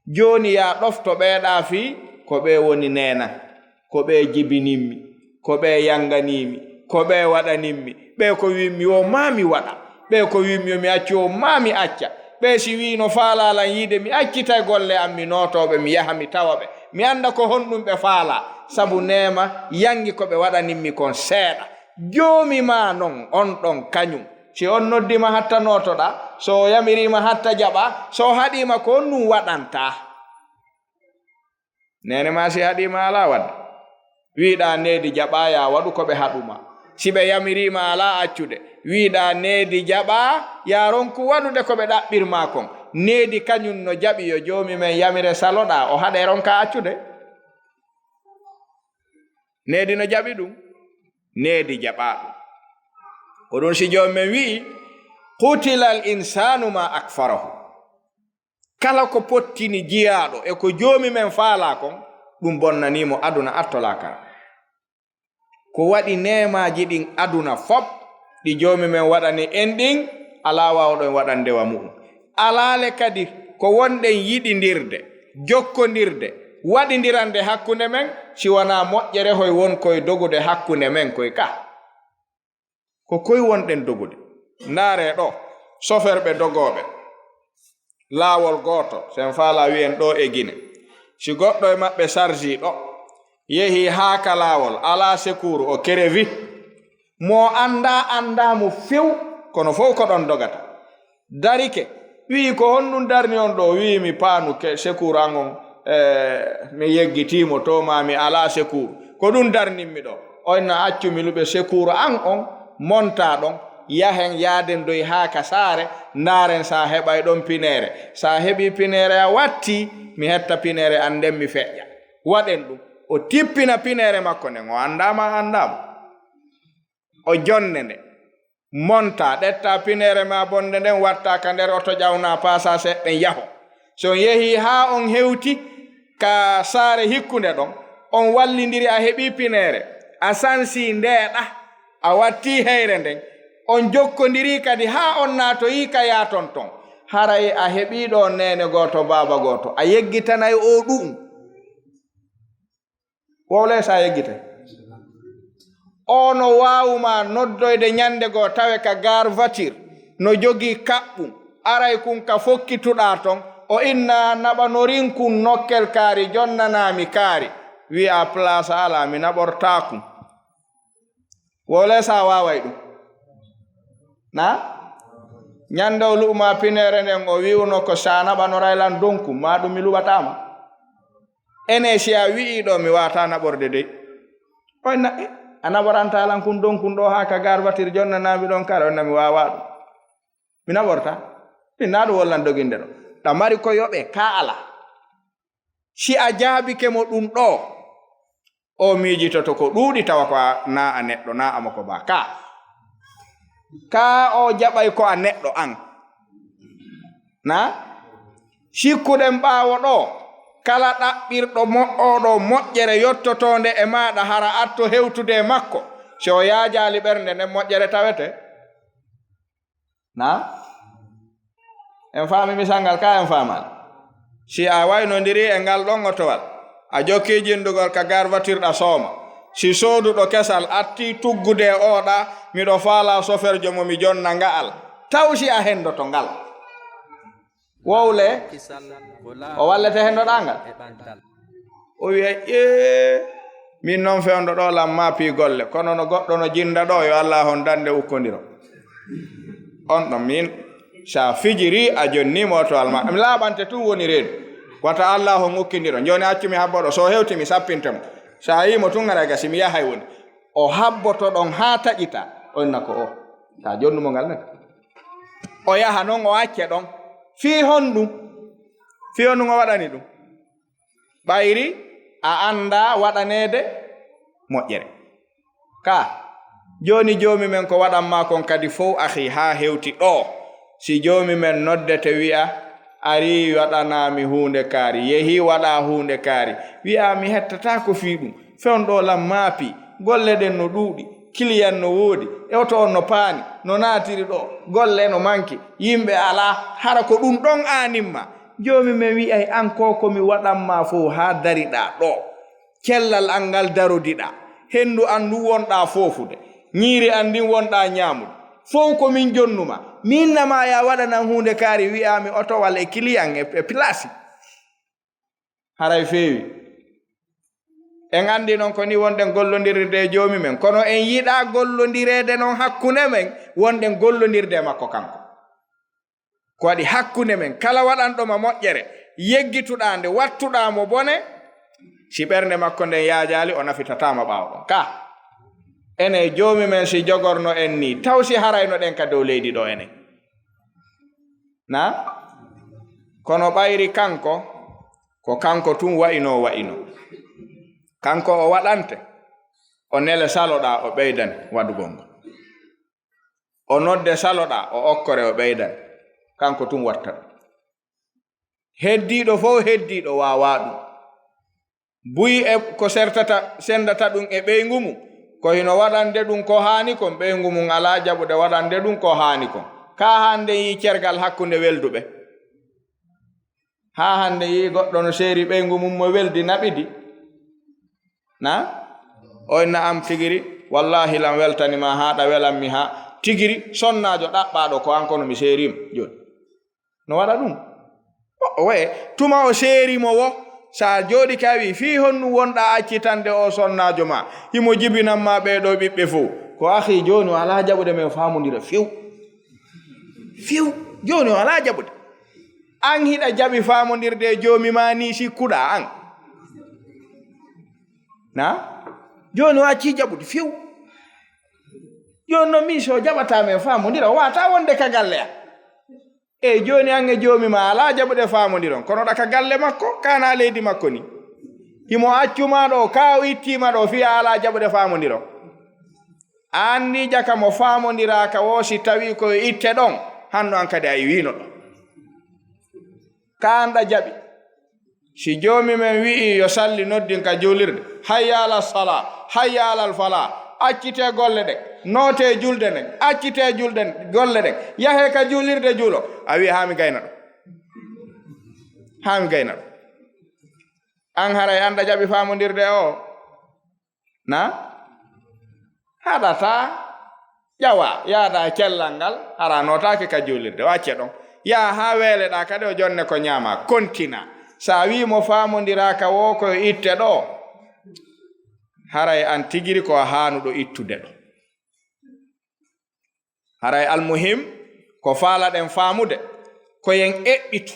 jooni ya ɗofto ɓeeɗa fii ko ɓe woni nena ko ɓe jibininmi ko ɓe yanganimi ko ɓe waɗaninmi ɓe ko wimmi o mami waɗa ɓe ko wimmi o mi acci o mami acca ɓe si wi no faalalan yiide mi accitay golle am mi nootoɓe mi yaha mi tawa ɓe mi anda ko honɗum ɓe faala sabu nema yangi ko ɓe waɗaninmi kon seeɗa joomi ma non on ɗon kañum si on noddima hatta nootoɗa so yamirima hatta jaɓa so haɗima ko honɗum waɗanta nene ma si haɗima ala wadda wiiɗa needi jaɓa ya waɗu ko ɓe haɗuma si ɓe yamirima ala accude wiiɗa needi jaɓa ya ronku waɗude ko ɓe ɗaɓɓirma kon needi kañum no jaɓi yo joomi men yamire saloɗa o haɗe ronka accude needi no jaɓi ɗum needi jaɓa ɗum ko ɗum si joomi men wi'i qutilal insanu ma akfarahu kala ko pottini jiyaɗo e ko joomi men faala kon ɗum bonnanimo aduna attolakara ko waɗi nemaji ɗin aduna fop ɗi joomi men waɗani en ɗin ala wawɗon waɗandewa muɗum alaale kadi ko wonɗen yiɗidirde jokkodirde waɗidirande hakkunde men si wona moƴƴere hoy won koye dogude hakkunde men koye ka ko koye wonɗen dogude ndaare ɗo soferɓe dogoɓe laawol gooto sen faala wi'en ɗo e Guinée si goɗɗo e maɓɓe sargi ɗo yehi haaka laawol ala secours o kerevi mo anda mo few kono fof ko ɗon dogata darike wi ko honɗum darni on ɗo wi mi paanu ke secours an on mi yeggitimo to ma mi ala secours ko ɗum darninmi ɗo onna accu mi luɓe secours an on monta ɗon yahen yaaden doy haaka saare ndaaren sa heɓay ɗon pinere sa heɓi pinere a watti mi hetta pinere an nden mi feƴƴa waɗen ɗum o tippina pinere makko nden o andama o jonne nde monta ɗetta pinere ma bonde nden watta ka nder oto ƴawna paasa seɗɗen yaho so yehi ha on hewti ka saare hikkunde ɗon on wallidiri a heɓi pinere a sansi ndeeɗa a watti heyre nden on jokkodiri kadi ha on naatoyi ka yaton ton haray a heɓiɗo nene goto baba goto a yeggitanay o ɗum wowle sa yeggitay o no wawuma noddoyde ñande goo tawe ka gar voiture no jogi kaɓɓum aray kun ka fokkituɗa ton o inna naɓanorin kun nokkel kaari jonnanami kaari wi'a place ala mi naɓortakum wowle sa waway ɗum na ñande o luɓuma pinere nden o wi'uno ko sa naɓanoraylan donkum ma ɗum mi luɓatama ene si a wi'iɗo mi wata naɓorde dey oyna a naɓorantalan kun donkun ɗo ha ka gar voiture jonnanami ɗon kare onna mi wawa ɗum mi naɓorta min na ɗum wollan doginde ɗo ɗa mari ko yoɓe ka ala si a jaabike mo ɗum ɗo o miijitoto ko ɗuuɗi tawa ko na a neɗɗo na ama ko ba ka o jaɓay ko a neɗɗo an na sikkuɗen ɓaawo ɗo kala ɗaɓɓirɗo moɗɗoɗo moƴƴere yottotonde e maɗa hara atto hewtude e makko so o yaajali ɓernde nden moƴƴere tawete na en faami misalngal ka en faamal si a waynodiri e ngal ɗon otowal a jokki jindugol ka garwatirɗa sooma si sooduɗo kesal atti tuggude oɗa miɗo faala soferjo mo mi jonna nga'al tawsi a hendoto ngal wowle o wallete hendoɗa ngal o wiya min noon fewndo ɗo lam maapi golle kono no goɗɗo no jinda ɗo yo Allah hon dande ukkodiro on ɗon min sa fijiri a jonnimo to alma mi laaɓante tun woni reedu wata Allah hon ukkidiro joni accumi habboɗo so hewti mi sappintemo sa yimo tun gara gasi mi yahay woni o habboto ɗon ha taƴita on nako o sa jonnumo ngal nata o yaha noon o acce ɗon fi honɗum fi honɗum o waɗani ɗum ɓayri a anda waɗanede moƴƴere ka joni joomi men ko waɗanma kon kadi fof ahi ha hewti ɗo si joomi men noddete wi'a ari waɗanami hunde kaari yehi waɗa hunde kaari wi'a mi hettata ko fi ɗum fewɗo lam maapi golle ɗen no ɗuuɗi kiliyan no woodi ewto on no paani no naatiri ɗo golle no manki yimɓe ala hara ko ɗum ɗon animma joomi men wi'ay an ko komi waɗanma fof ha dariɗa ɗo kellal an ngal darodiɗa hendu an ndu wonɗa fofude ñiiri an ndin wonɗa ñaamude fof komin jonnuma min nama ya waɗanan hunde kaari wi'ami otowal e kiliyan e place haray feewi en andi noon ko ni wonɗen gollondirde joomi men kono en yiɗa gollondirede noon hakkunde men wonɗen gollondirde makko kanko ko waɗi hakkunde men kala waɗanɗoma moƴƴere yeggituɗa nde wattuɗamo bone si ɓernde makko nden yaajali o nafitatama ɓaawɗon ka ene joomi men si jogorno en ni taw si harayno ɗen ka dow leydi ɗo enen na kono ɓayri kanko ko kanko tun wa'ino kanko o waɗante o nele saloɗa o ɓeydani waɗugol ngol o nodde saloɗa o okkore o ɓeydani kanko tun watta ɗum heddiɗo fof heddiɗo wawa ɗum buyi e ko sendata ɗum e ɓeygu mum ko hino waɗande ɗum ko haani kon ɓeygu mum ala jaɓude waɗande ɗum ko haani kon ka hande yi cergal hakkunde welduɓe ha hande yi goɗɗo no seeri ɓeygu mum mo weldi naɓidi na o na am tigiri wallahi lam weltanima haɗa welanmi ha tigiri sonnajo ɗaɓɓaɗo ko an kono mi seerima joni no waɗa ɗum o waye tuma o seerimo wo sa jooɗi ka wi fi honnu wonɗa accitande o sonnajo ma himo jibinanma ɓeɗo ɓiɓɓe fof ko ahi joni o ala jaɓude men famodira few joni o ala jaɓude an hiɗa jaɓi famodirde joomi ma ni sikkuɗa an na joni o acci jaɓude few joni no min so jaɓata men famodira o wata wonde ka galleya joni an e joomi ma ala jaɓude famodiron kono ɗa ka galle makko kana leydi makko ni himo accuma ɗo ka o ittima ɗo fiya ala jaɓude famodiron anni jaka mo famodiraka wo si tawi koye itte ɗon hanno an kadi a wino ɗo ka anɗa jaɓi si joomi men wi'i yo salli noddin ka julirde hayya ala sala hayya alal fala accite golle ɗen noote julde nden accite julde golle ɗen yahe ka julirde juulo a wi hami gayna ɗo an haray anda jaɓi famodirde o na haɗata ƴawa yaada cellal ngal hara notake ka julirde wacce ɗon ya ha weele ɗa kadi o jonne ko ñaama kontina sa wimo famodiraka wo koye itte ɗo haray an tigiri ko hanuɗo ittude ɗo haray almuhim ko faalaɗen faamude koyen eɓɓitu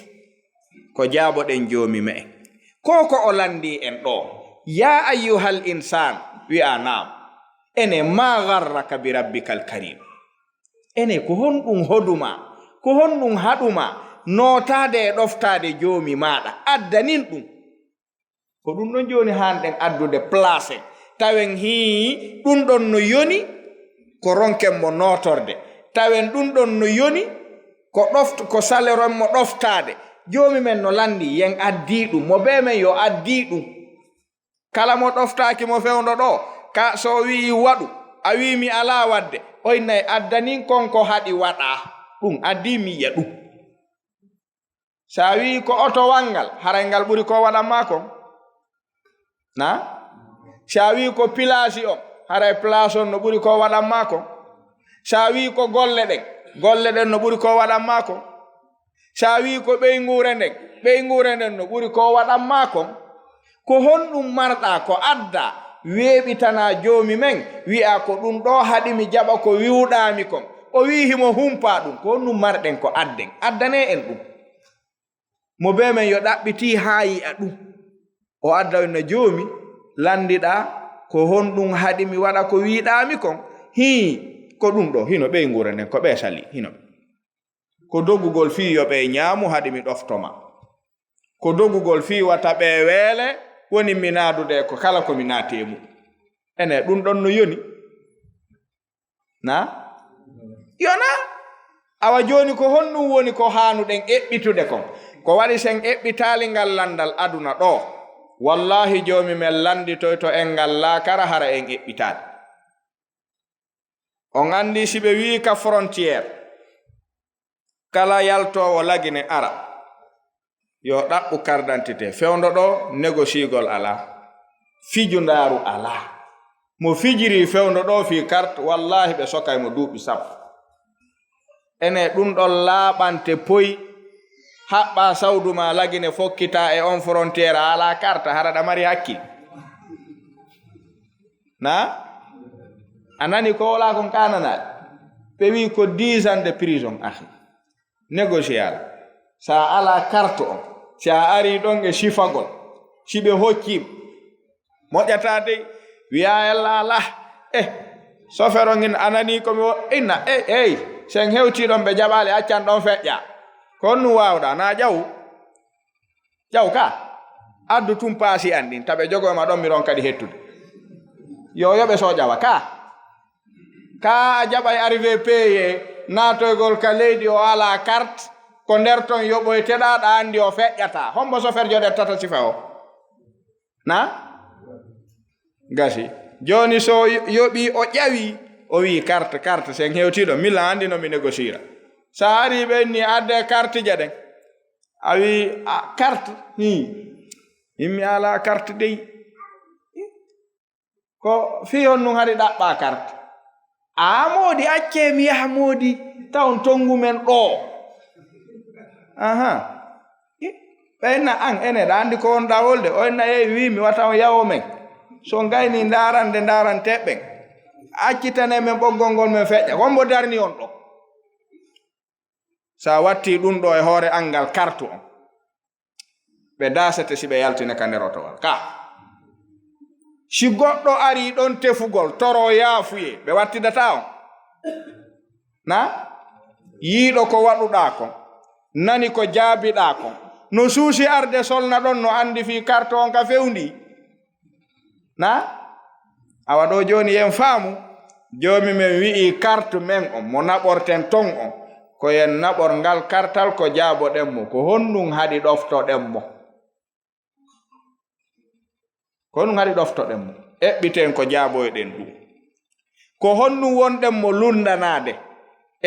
ko jaaboɗen joomi me en ko o landi en ɗo ya ayyuhal insan wi'a naam ene ma garraka bi rabbikal karim ene ko honɗum hoduma ko honɗum haɗuma nootade e ɗoftade joomi maɗa addanin ɗum ko ɗum ɗon joni hanɗen addude place tawen hii ɗum ɗon no yoni ko ronken mo nootorde tawen ɗum ɗon no yoni ko saleron mo ɗoftade joomi men no landi yen addi ɗum mo be men yo addi ɗum kala mo ɗoftaki mo fewndo ɗo ka so wi'i waɗu a wi mi ala wadde oynayi addanin konko haɗi waɗa ɗum addi mi yiya ɗum sa wi ko oto wangal haray ngal ɓuri ko waɗanma kon na sa wi ko pilasi o haray place on no ɓuri ko waɗanma ko sa wi ko golle ɗen no ɓuri ko waɗanma ko sa wi ko ɓeygure nden no ɓuri ko waɗanma ko honɗum marɗa ko adda weeɓitana joomi men wi'a ko ɗum ɗo haɗi mi jaɓa ko wiwɗami kon o wi himo humpa ɗum ko honɗum marɗen ko adden addane en ɗum mo be men yo ɗaɓɓiti haa yi'a ɗum o adda no joomi landiɗa ko honɗum haɗi mi waɗa ko wiɗami kon ko ɗum ɗo hino ɓeygure nden ko ɓe sali hino ko dogugol fii yo ɓe ñaamu haɗi mi ɗoftoma ko dogugol fii wata ɓe weele woni mi naadude ko kala ko mi naatemu ene ɗum ɗon no yoni na yona awa joni ko honɗum woni ko haanuɗen eɓɓitude kon ko waɗi sen eɓɓitaali ngal landal aduna ɗo wallahi joomi men landitoy to en ngal laakara hara en eɓɓitaade on andi si ɓe wii ka frontiére kala yaltowo lagine ara yo ɗaɓɓu carte d'identité fewndo ɗo négociegol ala fijundaaru ala mo fijiri fewndo ɗo fi carte wallahi ɓe sokay mo duuɓi sappo ene ɗum ɗon laaɓante poyi haɓɓa sawdu ma lagine fokkita e on frontiére ala carte haraɗa mari hakkil na a nani ko wala kon kananaɗe ɓe wi ko 10 ans de prison ahi négocial sa ala carte on si a ari ɗon e sifagol si ɓe hokkim moƴƴata dey wiya yalla ala sofero ngin anani komi inna sen hewtiɗon ɓe jaɓali accan ɗon feƴƴa ko honnu wawɗa na ƴaw ka addu tum paasi an ɗin taɓe jogoma ɗon miɗon kadi hettude yo yoɓe so ƴawa ka a jaɓay arrivé payé natoygol ka leydi o ala carte ko nder ton yoɓoyteɗa ɗa andi o feƴƴata hombo sofer joɗe tata sifa o na gasi joni so yoɓi o ƴawi o wi carte sen hewtiɗo milla andi no mi négociera sa ari ɓenni adde carte jaɗen a wi carte yimmi ala carte dey ko fi honnum hari ɗaɓɓa carte a moodi acce mi yaha moodi tawn tongumen ɗo ɓenna an ene ɗa andi ko wonɗa wolde o enna wi mi wata on yawo men so gayni daran teɓɓen accitane men ɓoggol ngol men feƴƴa wonbo darni on ɗo sa watti ɗum ɗo e hoore angal carte on ɓe dasete si ɓe yaltine ka nder otowal ka si goɗɗo ari ɗon tefugol toro yaafuye ɓe wattidata on na yiiɗo ko waɗuɗa kon nani ko jaabiɗa kon no suusi arde solna ɗon no andi fi carte on ka fewndi na awa ɗo joni yen faamu joomi men wi'i carte men on mo naɓorten ton on ko yen naɓor ngal kartal ko jaaboɗen mo ko honɗum haɗi ɗoftoɗen mo eɓɓiten ko jaaboyɗen ɗum ko honɗum wonɗen mo lundanade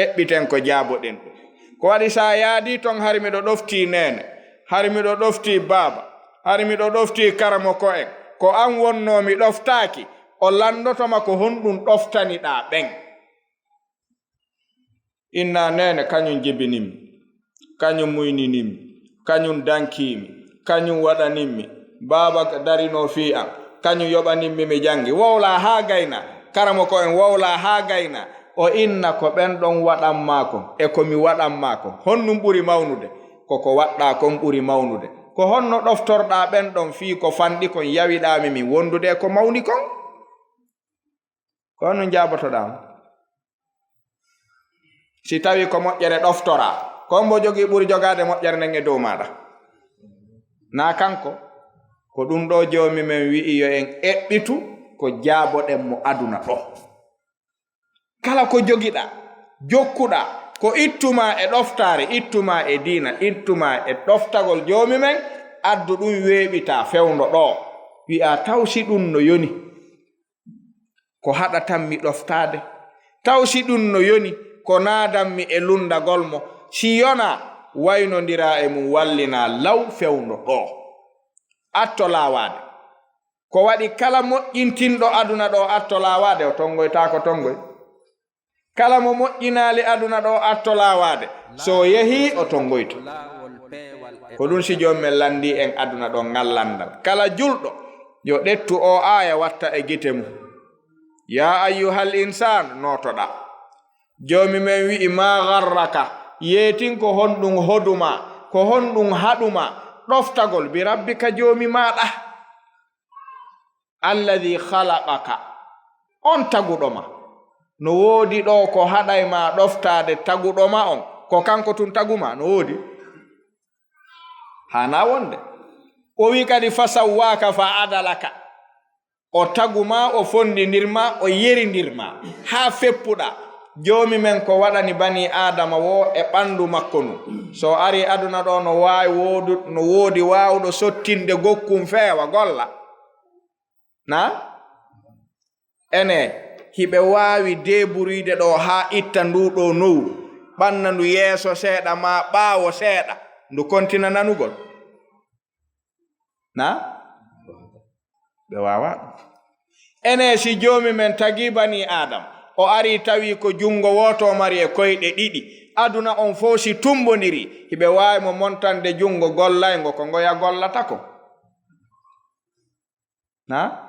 eɓɓiten ko jaaboɗen ɗum ko waɗi sa yaadi ton hari miɗo ɗofti nene hari miɗo ɗofti baaba hari miɗo ɗofti karamoko en ko an wonno mi ɗoftaaki o landotoma ko honɗum ɗoftaniɗa ɓen inna nene kañum jibinimmi kañum muyninimmi kañum dankimi kañum waɗanimmi baaba darino fi am kañum yoɓanimmi mi jangi wowla ha gayna karamoko en wowla ha gayna o inna ko ɓen ɗon waɗanma kon e komi waɗanma kon honɗum ɓuri mawnude koko waɗɗa kon ɓuri mawnude ko honno ɗoftorɗa ɓen ɗon fii ko fanɗi kon yawiɗami min wondude ko mawni kon ko honno jabotoɗam si tawi ko moƴƴere ɗoftora kon mbo jogi ɓuri jogade moƴƴere nden e dow maɗa na kanko ko ɗum ɗo joomi men wi'i yo en eɓɓitu ko jaaboɗen mo aduna ɗo kala ko jogiɗa jokkuɗa ko ittuma e ɗoftare ittuma e diina ittuma e ɗoftagol joomi men addu ɗum weeɓita fewndo ɗo wi'a tawsi ɗum no yoni ko haɗatanmi ɗoftade tawsi ɗum no yoni ko naadanmi e lundagol mo si yona waynodira e mum wallina law fewndo ɗo atto laawade ko waɗi kala moƴƴintinɗo aduna ɗo atto laawaade o tongoytaako tongoy. Kala mo moƴƴinaali aduna ɗo atto laawaade so yehii o tongoyto. Ko ɗum si joomumen lanndi en aduna ɗo ngallandal. Kala julɗo yo ɗettu o aaya watta e gite mum. Ya ayyuhal insan nootoɗa. Joomumen wi'i ma garraka yeetin ko honɗum hoduma ko honɗum haɗuma ɗoftagol bi rabbika joomi maɗa alladi khalaqaka on taguɗoma. No woodi ɗo ko haɗay ma ɗoftaade taguɗoma on ko kanko tun taguma no woodi hana wonde. O wi kadi fasawwaka fa adalaka o taguma o fondindirma o yerindirma ha feppuɗa. Joomi men ko waɗani bani adama wo e ɓandu makko nu so ari aduna ɗo no woodi waawɗo sottinde gokkum feewa golla na ene hiɓe waawi deburide ɗo ha itta nduɗo nowu ɓanna ndu yeeso seeɗa ma ɓaawo seeɗa ndu kontina nanugol na ɓe wawa. Ene si joomi men tagi bani adam o ari tawi ko jungo woto mari e koyɗe ɗiɗi aduna on fof si tumbodiri hiɓe waawi mo montande jungo gollaygo ko ngoya gollata ko na.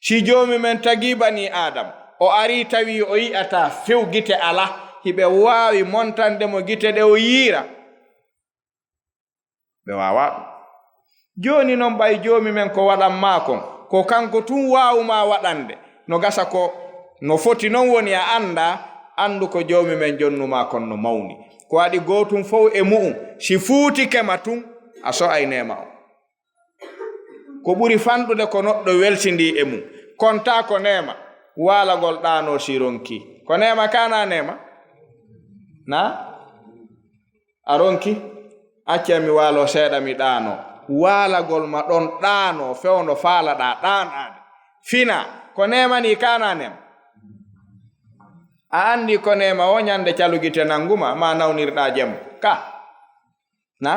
Si joomi men tagi bani adam o ari tawi o yi'ata few gite ala hiɓe waawi montande mo gite ɗe o yiira ɓe wawa. Joni noon ɓay joomi men ko waɗan makon ko kanko tun waawuma waɗande no gasa ko no foti non woni a anda andu ko joomi men jonnuma kon no mawni ko waɗi gootum fof e mu'um si fuutikema tun a so'ay nema o. Ko ɓuri fanɗude ko noɗɗo weltindi e mum konta ko nema waalagol ɗano si ronki ko nema kana nema na a ronki acca mi waalo seeɗa mi ɗano waalagol ma ɗon ɗano fewno faalaɗa ɗanɗade fina ko nemani kana nema. A andi ko nema o ñande calugite nanguma ma nawnirɗa jemma ka na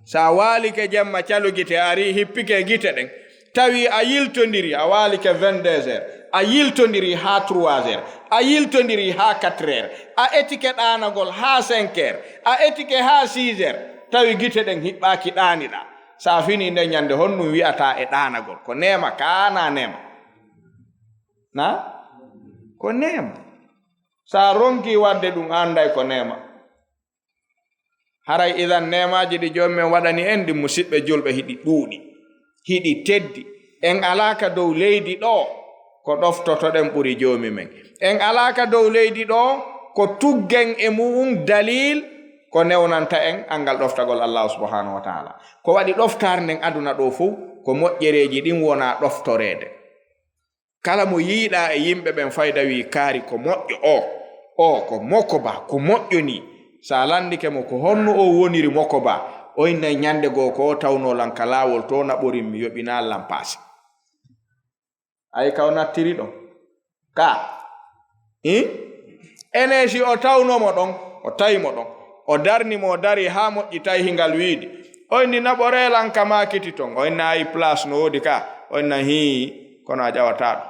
sa waalike jemma calugite ari hippike gite ɗen tawi a yiltondiri a waalike 22 heures a yiltondiri ha 3 heures a yiltondiri ha 4 heures a etike ɗanagol ha 5 heures a etike ha 6 heures tawi gite ɗen hiɓɓaki ɗaniɗa sa fini nde ñande honɗum wi'ata e ɗanagol ko nema kana nema na ko nema. Sa ronki wadde ɗum anday ko nema. Haray idan nemaji ɗi joomumen waɗani en ɗi musidɓe julɓe hiɗi ɗuuɗi hiɗi teddi en alaka dow leydi ɗo ko ɗoftotoɗen ɓuri joomi men en alaka dow leydi ɗo ko tuggen e mu'um dalil ko newnanta en angal ɗoftagol Allah subhanahu wa ta'ala. Ko waɗi ɗoftar nden aduna ɗo fof ko moƴƴereji ɗin wona ɗoftorede. Kala mo yiiɗa e yimɓe ɓen fayda wi kaari ko moƴƴo o ko moko ba ko moƴƴo ni sa landike mo ko honno o woniri moko ba o inna ñande goo ko o tawno lanka laawol to naɓorin mi yoɓina lampasi ay kaw nattiri ɗon ka ene si o tawnomo ɗon o tawimo ɗon o darnimo o dari ha moƴƴitay hingal wiidi o inni naɓore lanka makiti ton o inna ayi place no woodi ka o inna hi kono a ƴawataɗo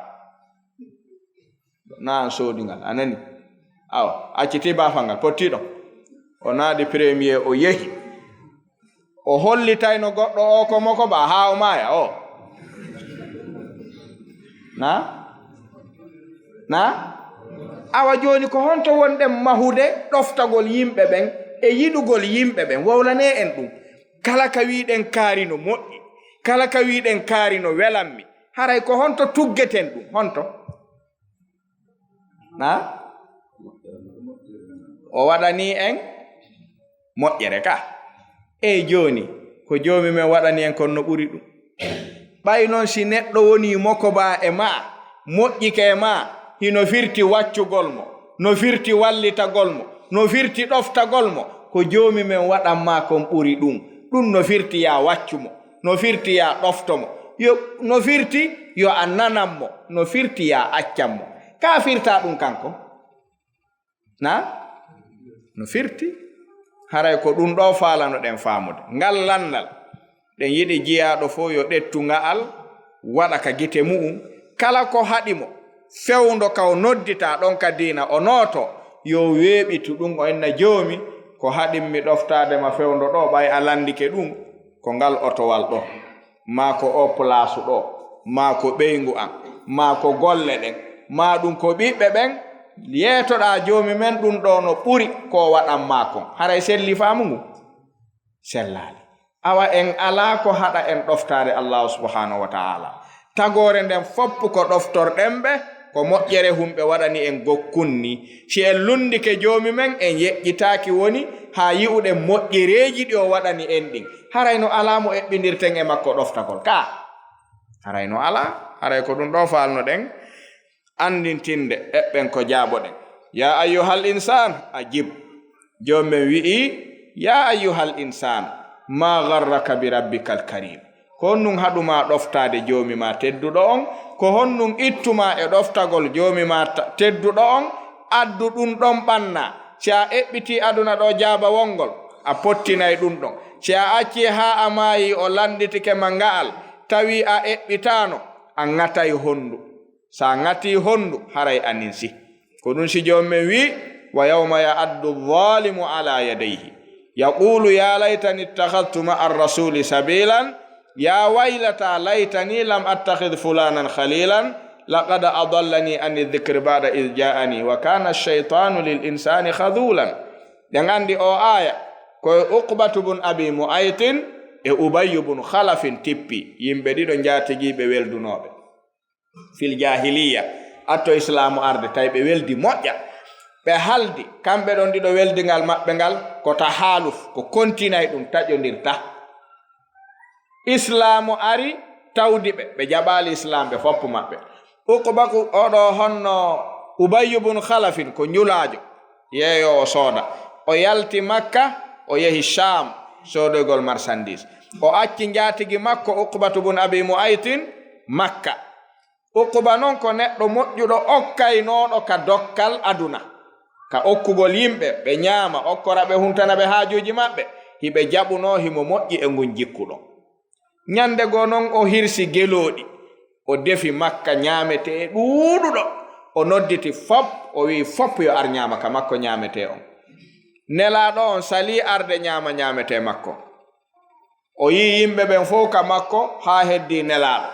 na an soodingal anani awa acciti bafal ngal pottiɗo o naaɗi premier o yehi o hollitayno goɗɗo o ko moko ba ha o maaya o na awa joni ko honto wonɗen mahude ɗoftagol yimɓe ɓen e yiɗugol yimɓe ɓen wawlane en ɗum kala ka wiɗen kaari no moƴƴi kala ka wiɗen kaari no welanmi haray ko honto tuggeten ɗum honto na o waɗani en moƴƴere ka e joni ko joomi men waɗani en kon no ɓuri ɗum ɓay noon si neɗɗo woni moko ba e ma moƴƴike e ma hino firti waccugol mo no firti wallitagol mo no firti ɗoftagol mo ko joomi men waɗanma kon ɓuri ɗum no firti ya waccumo no firti ya ɗoftomo no firti yo a nananmo no firti ya accanmo ka firta ɗum kanko na no firti haray ko ɗum ɗo faalano ɗen faamude ngal landal ɗen yiɗi jiyaɗo fo yo ɗettu nga'al waɗa ka gite mu'um kala ko haɗimo fewndo ka o noddita ɗon ka diina o nooto yo weeɓitu ɗum o enna joomi ko haɗinmi ɗoftadema fewndo ɗo ɓay a landike ɗum ko ngal otowal ɗo ma ko o place ɗo ma ko ɓeyngu an ma ko golle ɗen ma ɗum ko ɓiɓɓe ɓen yeetoɗa joomi men ɗum ɗo no ɓuri ko waɗan makon haray selli faamu ngu sellaali awa en ala ko haɗa en ɗoftade allahu subhanahu wa ta'ala tagore nden foppu ko ɗoftorɗen ɓe ko moƴƴere humɓe waɗani en gokkunni si en lundike joomi men en yeƴƴitaki woni ha yi'uɗen moƴƴereji ɗi o waɗani en ɗin haray no ala mo eɓɓindirten e makko ɗoftagol ka haray no ala haray ko ɗum ɗo falno ɗen andintinde eɓɓen ko jaaboɗen ya ayyuhal insan ajib jommen wi'i ya ayyuhal insan ma garraka bi rabbikal karim ko honnum haɗuma ɗoftade joomi ma tedduɗo on ko honnum ittuma e ɗoftagol joomi ma tedduɗo on addu ɗum ɗon ɓanna si a eɓɓiti aduna ɗo jaaba wongol a pottinay ɗum ɗon si a acci ha a maayi o landitike ma nga'al tawi a eɓɓitano a ŋatay hondu sa ŋati hondu haray anin si ko ɗum si jommen wi wa yawma ya'addu dhalimu ala yadayhi yaqulu ya laytani ittakhadtu ma'a ar-rasuli sabilan ya waylata laytani lam attakhidh fulanan khalilan laqad adallani an adh-dhikri ba'da idh ja'ani wa kana ash-shaytanu lil insani khadhulan den andi o aya ko Uqbatu bun Abi Mu'aytin e Ubayy bun Khalafin tippi yimɓe ɗiɗo jaatigiɓe weldunoɓe fil jahiliya atto islamu arde tawi ɓe weldi moƴƴa ɓe haldi kamɓe ɗon ɗiɗo weldingal maɓɓe ngal ko ta haaluf ko kontinay ɗum taƴodirta islamu ari tawdi ɓe jaɓali islam ɓe foppu maɓɓe Uqbaku oɗo honno Ubayy bun Khalafin ko ñulaajo yeeyowo sooda o yalti Makka o yehi Sham soodogol marchandise o acci njaatigi makko Uqbatu bun Abi Mu'aytin Makka Uqba noon ko neɗɗo moƴƴuɗo okkaynoɗo ka dokkal aduna ka okkugol yimɓe ɓe ñaama okkora ɓe huntana ɓe haajuji maɓɓe hiɓe jaɓuno himo moƴƴi e ngun jikkuɗo ñande goo noon o hirsi gelooɗi o defi makka ñaamete ɗuuɗuɗo o nodditi fop o wi fop yo ar ñaama ka makko ñaamete on nelaaɗo on sali arde ñaama ñaamete makko o yi yimɓe ɓen fof ka makko haa heddi nelaaɗo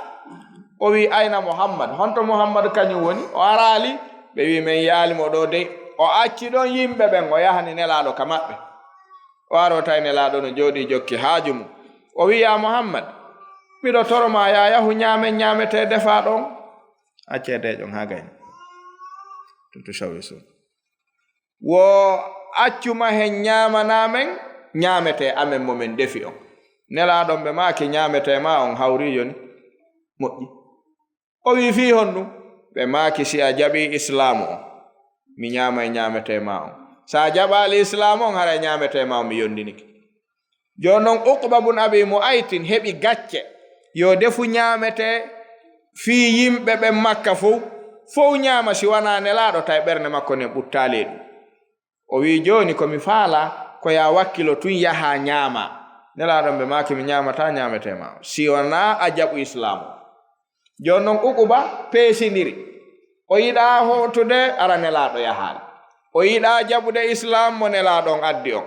o wi ayna Muhammad honto Muhammad kañum woni o araali ɓe wi men yaalimo ɗo dey o acci ɗon yimɓe ɓen o yahani nelaaɗo ka maɓɓe o arotay nelaaɗo no jooɗi jokki haaju mum o wi ya Muhammad miɗo toroma ya yahu ñaamen ñaamete defa ɗon accedejon ha gayni tutu sawi so wo accuma hen ñaamanamen ñaamete amen momin defi on nelaaɗon ɓe maaki ñaamete ma on hawriyo ni moƴƴi o wi fi honɗum ɓe maaki si a jaɓi islamu on mi ñaamay ñaamete ma on sa jaɓali islamu on haray ñaamete ma on mi yondiniki joni noon Uqba bun Abi Mu'aytin heɓi gacce yo defu ñaamete fii yimɓe ɓen Makka fof ñaama si wana nelaaɗo tawi ɓernde makko nen ɓuttali ɗum o wi joni komi faala ko ya wakkilo tun yaha ñaama nelaaɗon ɓe maaki mi ñaamata ñaamete ma on si wana a jaɓu islamu joni noon Uqba peesindiri o yiɗa hotude ara nelaaɗo yahaali o yiɗa jaɓude islam mo nelaaɗon addi on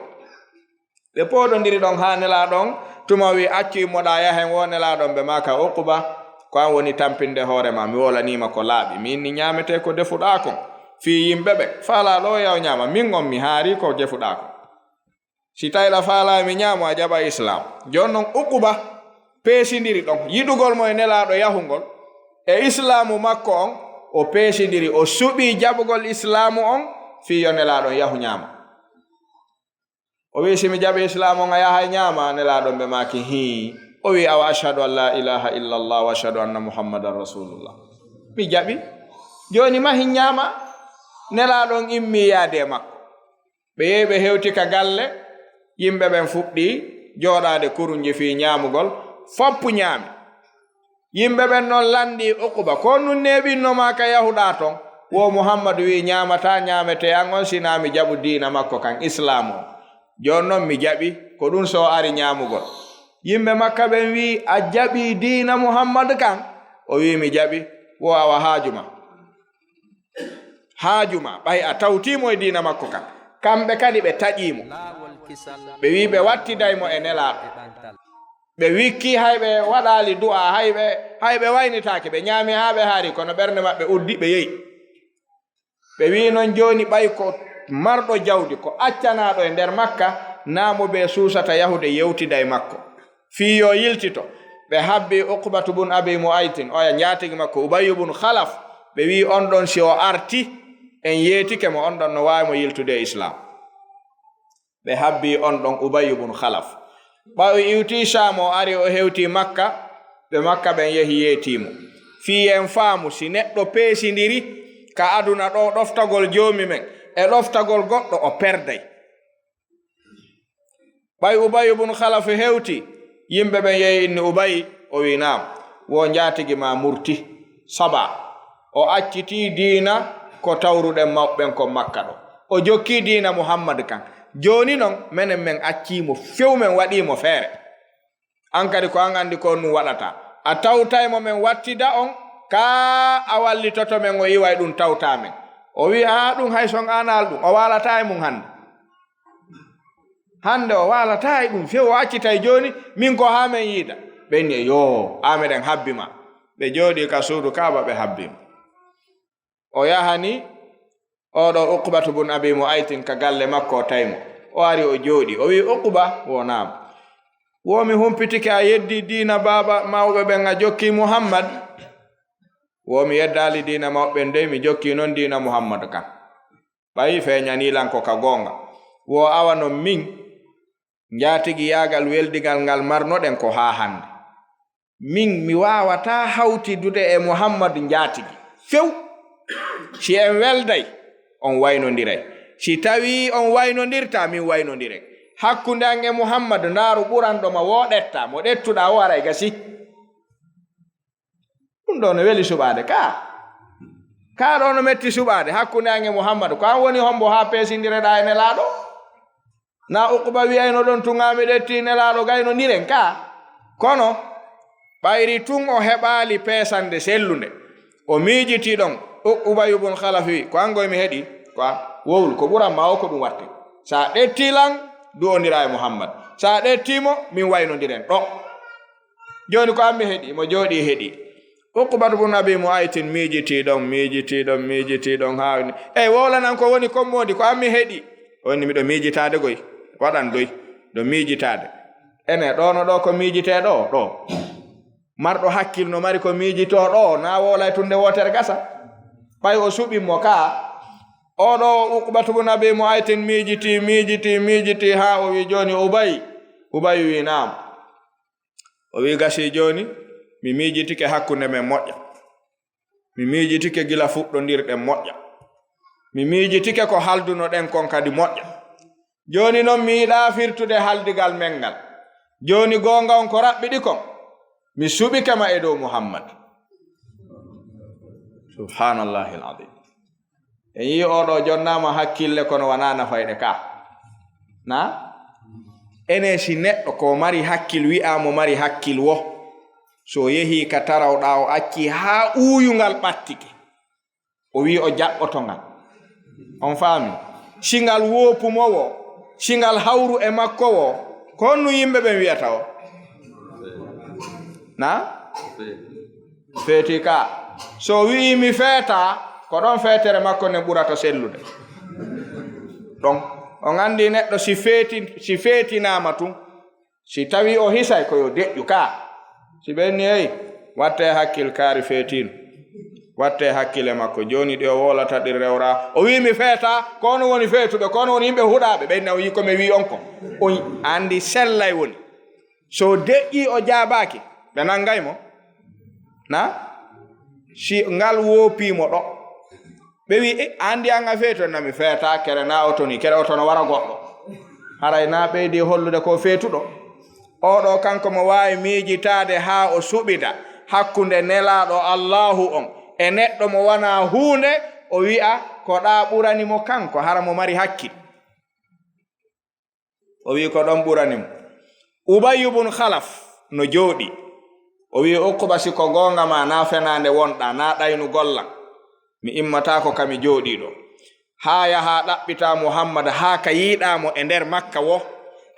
ɓe pooɗondiri ɗon ha nelaaɗon tuma wi accuymoɗa yahen wo nelaaɗon ɓe maka Uqba ko an woni tampinde hoorema mi wolanima ko laaɓi min ni ñaamete ko defuɗa kon fi yimɓe ɓe faalaɗo yaw ñaama min on mi haari ko defuɗa kon si tawiɗa faala mi ñaamo a jaɓa islam joni noon Uqba peesindiri ɗon yiɗugol mo e nelaaɗo yahugol e islamu makko on o peesindiri o suɓi jaɓugol islamu on fi yo nelaaɗon yahu ñaama o wi simi jaɓi islamu on a yaha ñaama nelaaɗon ɓe maaki hi o wi awa ashhadu an la ilaha illallah wa ashhadu anna muhammadan rasulullah mi jaɓi joni mahi ñaama nelaaɗon immi yaade makko ɓe yehi ɓe hewti ka galle yimɓe ɓen fuɗɗi jooɗaade kurunji fi ñaamugol foppu ñaami yimɓe ɓen noon landi Uqba ko nun neɓinnoma ka yahuɗa ton wo Muhammadu wi ñaamata ñaamete an on sinami jaɓu diina makko kan islamu o joni noon mi jaɓi ko ɗum so ari ñaamugol yimɓe makka ɓen wi a jaɓi diina muhammad kan o wi mi jaɓi wo awa haajuma ɓay a tawtimo e diina makko kan kamɓe kadi ɓe taƴimo ɓe wi ɓe wattidaymo e nelaɗo ɓe wikki hayɓe waɗali du'a hayɓe waynitake ɓe ñaami ha ɓe haari kono ɓernde maɓɓe uddi ɓe yeyi ɓe wi noon joni ɓay ko marɗo jawdi ko accanaɗo e nder makka naamo ɓe suusata yahude yewtida e makko fii yo yiltito ɓe habbi Uqbatu bun Abi Mu'aytin oya njatigi makko Ubayyu bun Khalaf ɓe wi on ɗon si o arti en yeetike mo on ɗon no wawi mo yiltude e islam ɓe habbi on ɗon Ubayyu bun Khalaf ɓawi iwti Sham o ari o hewti makka ɓe makka ɓen yehi yeetimo fii en faamu si neɗɗo peesindiri ka aduna ɗo ɗoftagol joomi men e ɗoftagol goɗɗo o perday ɓay Ubayyu bun Khalaf hewti yimɓe ɓen yehi inni Ubayy o wi naam wo njatigi ma murti saba o acciti diina ko tawruɗen mawɓen ko makka ɗo o jokki diina muhammad kan joni noon menen men accimo few men waɗimo feere an kadi ko an andi ko num waɗata a tawtaymo men wattida on ka a wallitoto men o iway ɗum tawta men o wi a ɗum hay son anal ɗum o walata e mum hande o walata e ɗum few o accitay joni min ko ha men yiida ɓenni yo ameɗen habbima ɓe jooɗi ka suudu kaaba ɓe habbima o yahani oɗo Uqbatu bun Abi Mu'aytin ka galle makko o taymo o ari o jooɗi o wi Uqba wo naam womi humpitike a yeddi diina baba mawɓe ɓen a jokki muhammad womi yeddali diina mawɓe ndey mi jokki noon diina muhammad kan ɓayi feñanilanko ka gonga wo awa no min njatigi yaagal weldigal ngal marnoɗen ko ha hande min mi wawata hawtidude e muhammad njatigi few si en welday on waynodiray si tawi on waynodirta min waynodiren hakkunde an e muhammad ndaaru ɓuranɗoma woɗetta mo ɗettuɗa o aray gasi ɗum ɗo no weli suɓade ka ɗo no metti suɓade hakkunde an e muhammad ko an woni hombo ha peesidireɗa e nelaɗo na Uqba wiyayno ɗon tungami ɗetti nelaɗo gaynodiren kono ɓayri tun o heɓali peesande sellunde o miijiti ɗon Ubayyu bun Khalaf wi ko an goymi heɗi ko wowlu ko ɓuranma o ko ɗum watte sa ɗettilan du'ondira e muhammad sa ɗettimo min waynodiren ɗo joni ko ammi heɗi mo jooɗi heɗi Uqbatu bun Abi Mu'aytin miijiti ɗon ha ey wowlanan ko woni kommodi ko ammi heɗi wonni miɗo miijitade goy waɗan doy ɗo miijitade ene ɗono ɗo ko miijite ɗo marɗo hakkil no mari ko miijito ɗo na wolay tunde wotere gasa ɓay o suɓimo oɗo Uqbatu bun Abi Mu'aytin miijiti ha o wi joni Ubay wi naam o wi gasi joni mi miijitike hakkunde men moƴƴa mi miijitike gila fuɗɗodirɗen moƴƴa mi miijitike ko halduno ɗen kon kadi moƴƴa joni noon mi yiɗa firtude haldigal men ngal joni gonga on ko raɓɓiɗi kon mi suɓikema e dow muhammad subhanallahi alazim en yi oɗo jonnama hakkille kono wana nafayɗe na ene si neɗɗo ko mari hakkil wi'amo mari hakkil wo so yehi ka tarawɗa o acci ha uuyungal ɓattike o wi o jaɓɓoto ngal on faami singal wopumowo singal hawru e makko wo ko honnu yimɓe ɓen wiyata o na feeti so wi mi feeta ko ɗon feetere makko ne ɓurata sellude ɗon on andi neɗɗo si feetinama tun si tawi o hisay koyo deƴƴu si ɓenni hey watte hakkil kaari feetino watte hakkile makko joni ɗi o wolata ɗi rewra o wi mi feeta kono woni feetuɓe kono woni yimɓe huɗaɓe ɓenni o wi komi wi on ko on andi sellay woni so deƴƴi o jaabaki ɓe nangaymo si ngal woopimo ɗo ɓe wi andi an a feeto nami feeta kere na otoni kere otono wara goɗɗo haray na ɓeydi hollude ko feetuɗo oɗo kanko mo wawi miijitade ha o suɓida hakkunde nelaɗo allahu on e neɗɗo mo wana hunde o wi'a ko ɗa ɓuranimo kanko hara mo mari hakkil o wi ko ɗon ɓuranimo Ubay ibn Khalaf no jooɗi o wi Uqba siko gonga ma na fenande wonɗa na ɗaynu gollan mi immata ko kami jooɗiɗo ha yaha ɗaɓɓita Muhammad ha ka yiɗamo e nder Makka wo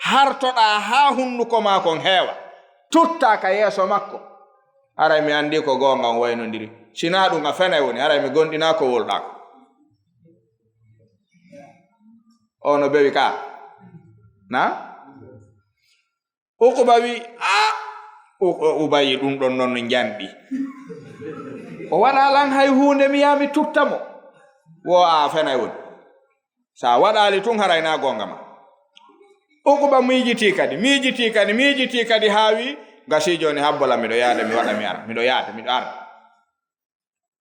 hartoɗa ha hunduko ma kon heewa tutta ka yeeso makko aray mi andi ko gonga on waynodiri sina ɗum a fenay woni aray mi gonɗina ko wolɗa ko o no bewi ka na Uqba wi Ubayi ɗum ɗon noon no janɗi o waɗa lan hay hunde mi yami tuttamo wo a fenay woni sa waɗali tun harayna gonga ma Uqba miijiti kadi haawi gasi joni habbola miɗo yaada mi waɗa mi ara miɗo ara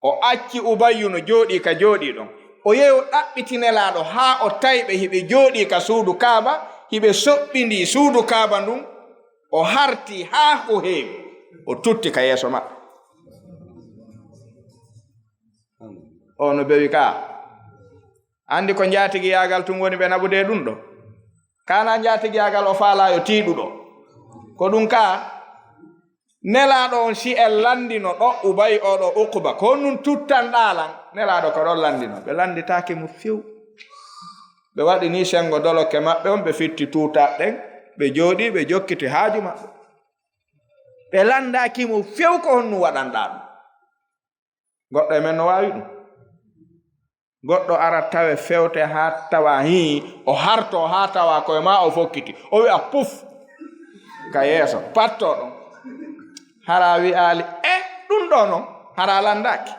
o acci Ubayyu no jooɗi ka jooɗi ɗon o yehi o ɗaɓɓitinelaɗo ha o tayɓe hiɓe jooɗi ka suudu Kaaba hiɓe soɓɓindi suudu Kaaba ndun o harti ha ko heewi o tutti ka yeeso maɓɓe o no bewi ka andi ko njatigi yagal tun woni ɓe naɓude ɗum ɗo kana njatigi yagal o faalayo tiiɗuɗo ko ɗum ka nelaɗo on si en landino ɗo Ubay oɗo Uqba ko nun tuttan ɗalan nelaɗo ko ɗon landino ɓe landitaki mo few ɓe waɗi ni sengo doloke maɓɓe on ɓe fitti tuta ɗen ɓe jooɗi ɓe jokkiti haaju maɓɓe ɓe landaki mo few ko honnu waɗanɗa ɗum goɗɗo e men no wawi ɗum goɗɗo ara tawe fewte ha tawa o harto ha tawa koye ma o fokkiti o wi'a puf ka yeeso patto ɗon hara wi'ali ɗum ɗo noon hara landaki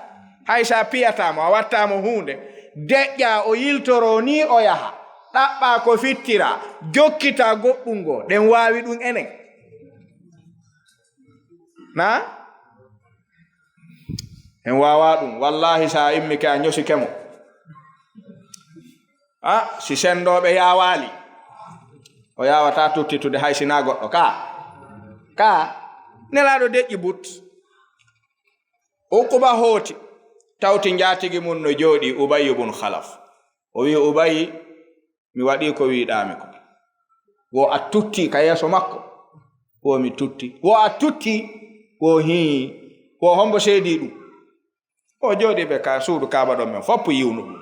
hay sa piyatamo a wattamo hunde deƴƴa o yiltoro ni o yaha ɗaɓɓa ko fittira jokkita goɗɗum ngo ɗen wawi ɗum enen na en wawa ɗum wallahi sa immike a ñosikemo si sendoɓe yawali o yawata tuttitude hay sina goɗɗo ka nelaɗo deƴƴi but Uqba hooti tawti njatigi mum no jooɗi Ubay ibn Khalaf o wi Ubay mi waɗi ko wiɗami ko wo a tutti ka yeeso makko wo mi tutti wo a tutti wo hombo seedi ɗum o jooɗi ɓe ka suudu Kaaba ɗon men foppu yiwnu ɗum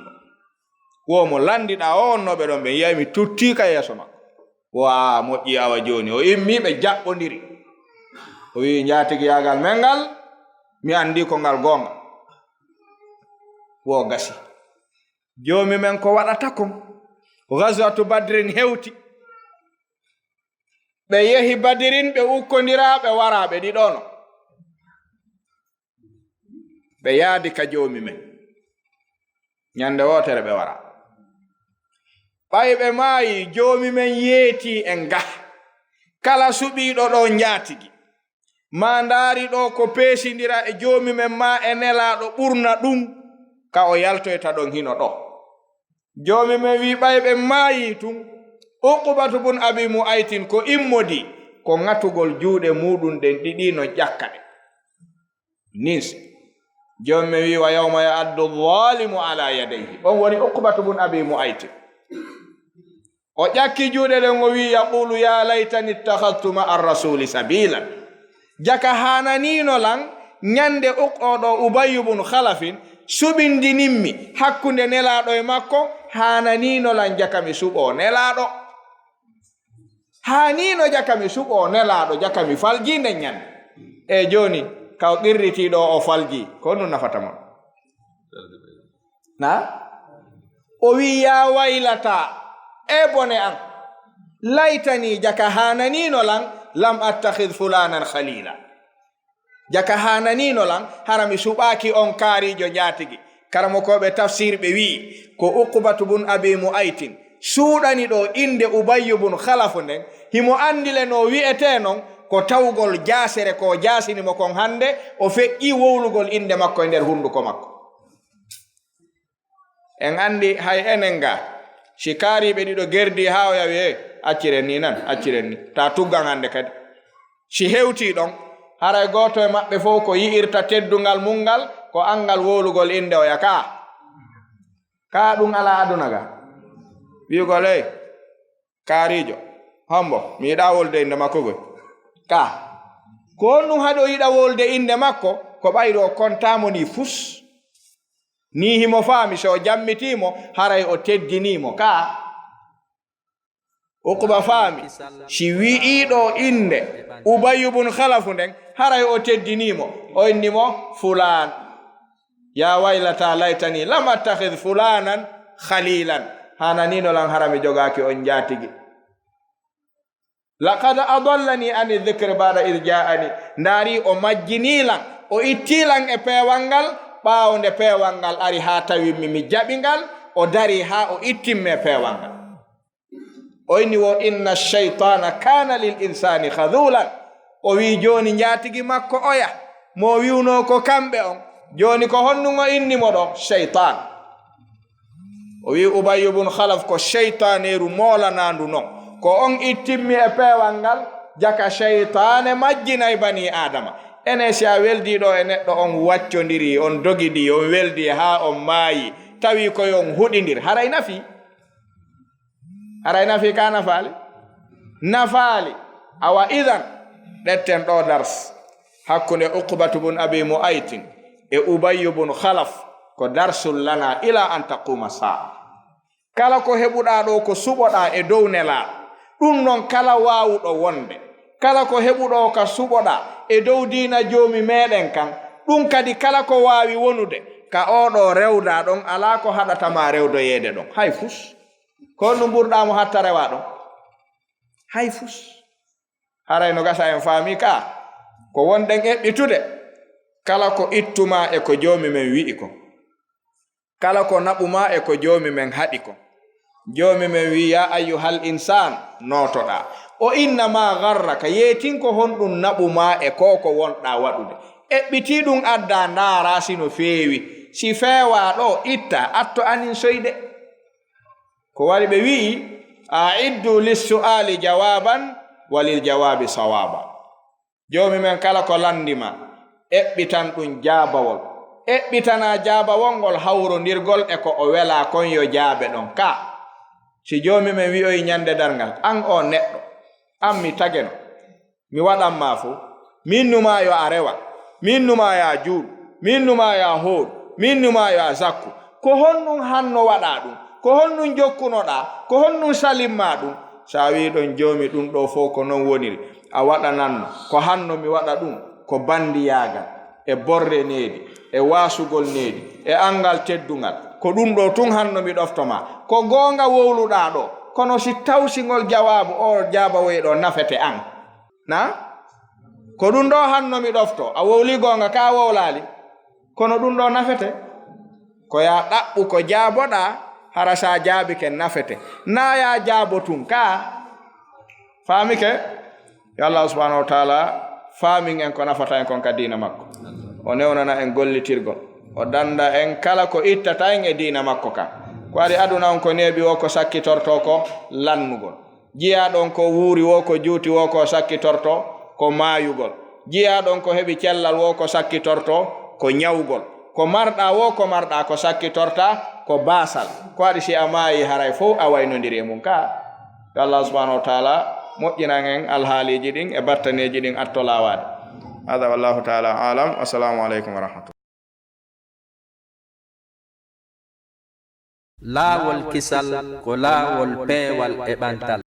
wo mo landiɗa o onnoɓe ɗon ɓe yiya mi tutti ka yeeso makko wo a moƴƴi awa joni o immi ɓe jaɓɓodiri o wi njatigi yagal men ngal mi andi ko ngal gonga wo gasi joomi men ko waɗata kon ghazwatu badrin hewti ɓe yehi badirin ɓe ukkodira ɓe wara ɓe ɗiɗono ɓe yaadi ka joomi men ñande wotere ɓe wara ɓay ɓe maayi joomi men yeeti en ga kala suɓiiɗo ɗo njaatigi ma ndaari ɗo ko peesindira e joomi men ma e nelaaɗo ɓurna ɗum ka o yaltoyta ɗon hino ɗo joomi men wi ɓay ɓe maayi tun Uqbatu bun Abi Mu'aytin ko immodi ko ŋatugol juuɗe muɗum ɗen ɗiɗi no ƴakka ɗe nis joomi men wi wa yawma ya'addu dhalimu ala yadayhi on woni Uqbatu bun Abi Mu'aytin o ƴakki juuɗe ɗen o wi yaqulu ya laytani ittakhadtu ma'a ar-rasuli sabilan jaka hananino lan ñande oɗo Ubay ibn Khalafin suɓindininmi hakkunde nelaɗo e makko hananino lan jaka mi suɓo nelaɗo hanino jaka mi suɓo nelaɗo jaka mi falji nden ñande e joni kaw qirritiɗo o falji ko ɗum nafata mon na o wi ya waylata e bone an laytani jaka hananino lan lam attakhidh fulanan khalila jaka hananino lan harami suɓaki on kaarijo njatigi karamokoɓe tafsir ɓe wi ko Uqbatu bun Abi Mu'aytin suuɗani ɗo inde Ubay ibn Khalaf nden himo andile no wi'ete non ko tawgol jasere ko jasinimo kon hande o feƴƴi wowlugol inde makko e nder hunduko makko en andi hay enen ga si kaariɓe ɗiɗo gerdi ha o yawi acciren ni nan acciren ni ta tuggan hande kadi si hewti ɗon haray goto e maɓɓe fof ko yi'irta teddungal mungal ko angal wowlugol inde o yaka ka ɗum ala aduna ga wiigol kaarijo hambo mi yiɗa wolde inde makko goy ka ko honɗum haɗo yiɗa wolde inde makko ko ɓayro kontamo ni fus ni himo faami so jammitimo haray o teddinimo ka Uqba faami si wi'iɗo inde Ubay ibn Khalaf nden haray o teddinimo o innimo fulan ya waylata laytani lam attakhidh fulanan khalilan hananino lan harami jogaki on jatigi laqad adallani an dhikri ba'da idh ja'ani ndari o majjinilan o ittilan e pewangal ɓaawo nde pewangal ari ha tawimi mi jaɓingal o dari ha o ittimme pewangal o inni wo inna shaytana kana lil insani khadulan o wi joni njatigi makko oya mo wiwno ko kamɓe on joni ko honnugo innimo ɗo shaytan o wi Ubay ibn Khalaf ko shaytaneru molanandu non ko on ittimmi e peewal ngal jaka shaytane majjinay bani adama ene si a weldiɗo e neɗɗo on waccodiri on dogidi on weldi ha on maayi tawi koye on huɗidir haray nafi ka nafaali awa idan ɗetten ɗo dars hakkunde Uqbatu bun Abi Mu'aytin e Ubay ibn Khalaf ko darsul lana ila an taquma saa kala ko heɓuɗa ɗo ko suɓoɗa e dow nelaɗo ɗum noon kala wawuɗo wonde kala ko heɓuɗo ka suɓoɗa e dow diina joomi meɗen kan ɗum kadi kala ko wawi wonude ka oɗo rewda ɗon ala ko haɗatama rewdoyede ɗon hay fus ko ɗum ɓurɗamo hatta rewa ɗon hay fus haray no gasa en faami ka ko wonɗen eɓɓitude kala ko ittuma e ko joomi men wi'i ko kala ko naɓuma e ko joomi men haɗi ko joomi men wi ya ayyuhal insan notoɗa o innama garraka yeetin ko honɗum naɓuma e ko wonɗa waɗude eɓɓiti ɗum adda ndaara sino feewi si feewa ɗo itta atto anin soyde ko wari ɓe wi'i a'iddu lissu'ali jawaban walil jawabi sawaba joomi men kala ko landima eɓɓitan ɗum jaabawol eɓɓitana jaabawol ngol hawrondirgol e ko o wela kon yo jaabe ɗon ka si joomi men wi'oyi ñande darngal an o neɗɗo an mi tageno mi waɗanma fo min numa yo a rewa min numa ya juuɗ min numa ya hooɗ min numa yo a zakku ko honnum hanno waɗa ɗum ko honnum jokkunoɗa ko honnum salimma ɗum sa wi ɗon joomi ɗum ɗo fof ko non woniri a waɗananno ko hanno mi waɗa ɗum ko bandiyagal e borre needi e wasugol needi e angal teddungal ko ɗum ɗo tun hanno mi ɗoftoma ko goonga wowluɗa ɗo kono si tawsigol jawabu o jaabawoyɗo nafete an na ko ɗum ɗo hanno mi ɗofto a wowli goonga ka wowlali kono ɗum ɗo nafete ko ya ɗaɓɓu ko jaaboɗa hara sa jaabike nafete na ya jaabo tun ka faamike yo Allah subhanahu wa taala faamin en ko nafata en kon ka diina makko o newnana en gollitirgol o danda en kala ko ittata en e diina makko kan ko ari aduna on ko neeɓi wo ko sakkitorto ko lannugol jiyaɗon ko wuuri wo ko juuti wo ko sakkitorto ko maayugol jiyaɗon ko heɓi cellal wo ko sakkitorto ko ñawgol ko marɗa wo ko marɗa ko sakkitorta ko baasal ko waɗi si a maayi haray fof a waynodiri e mum ka yo Allah subhanahu wa taala moƴƴinan en alhaaliji ɗin e battaneji ɗin attolawade hada wallahu taala alam. Assalamu aleykum wa rahmatullah. laawol kisal ko laawol peewal e ɓantal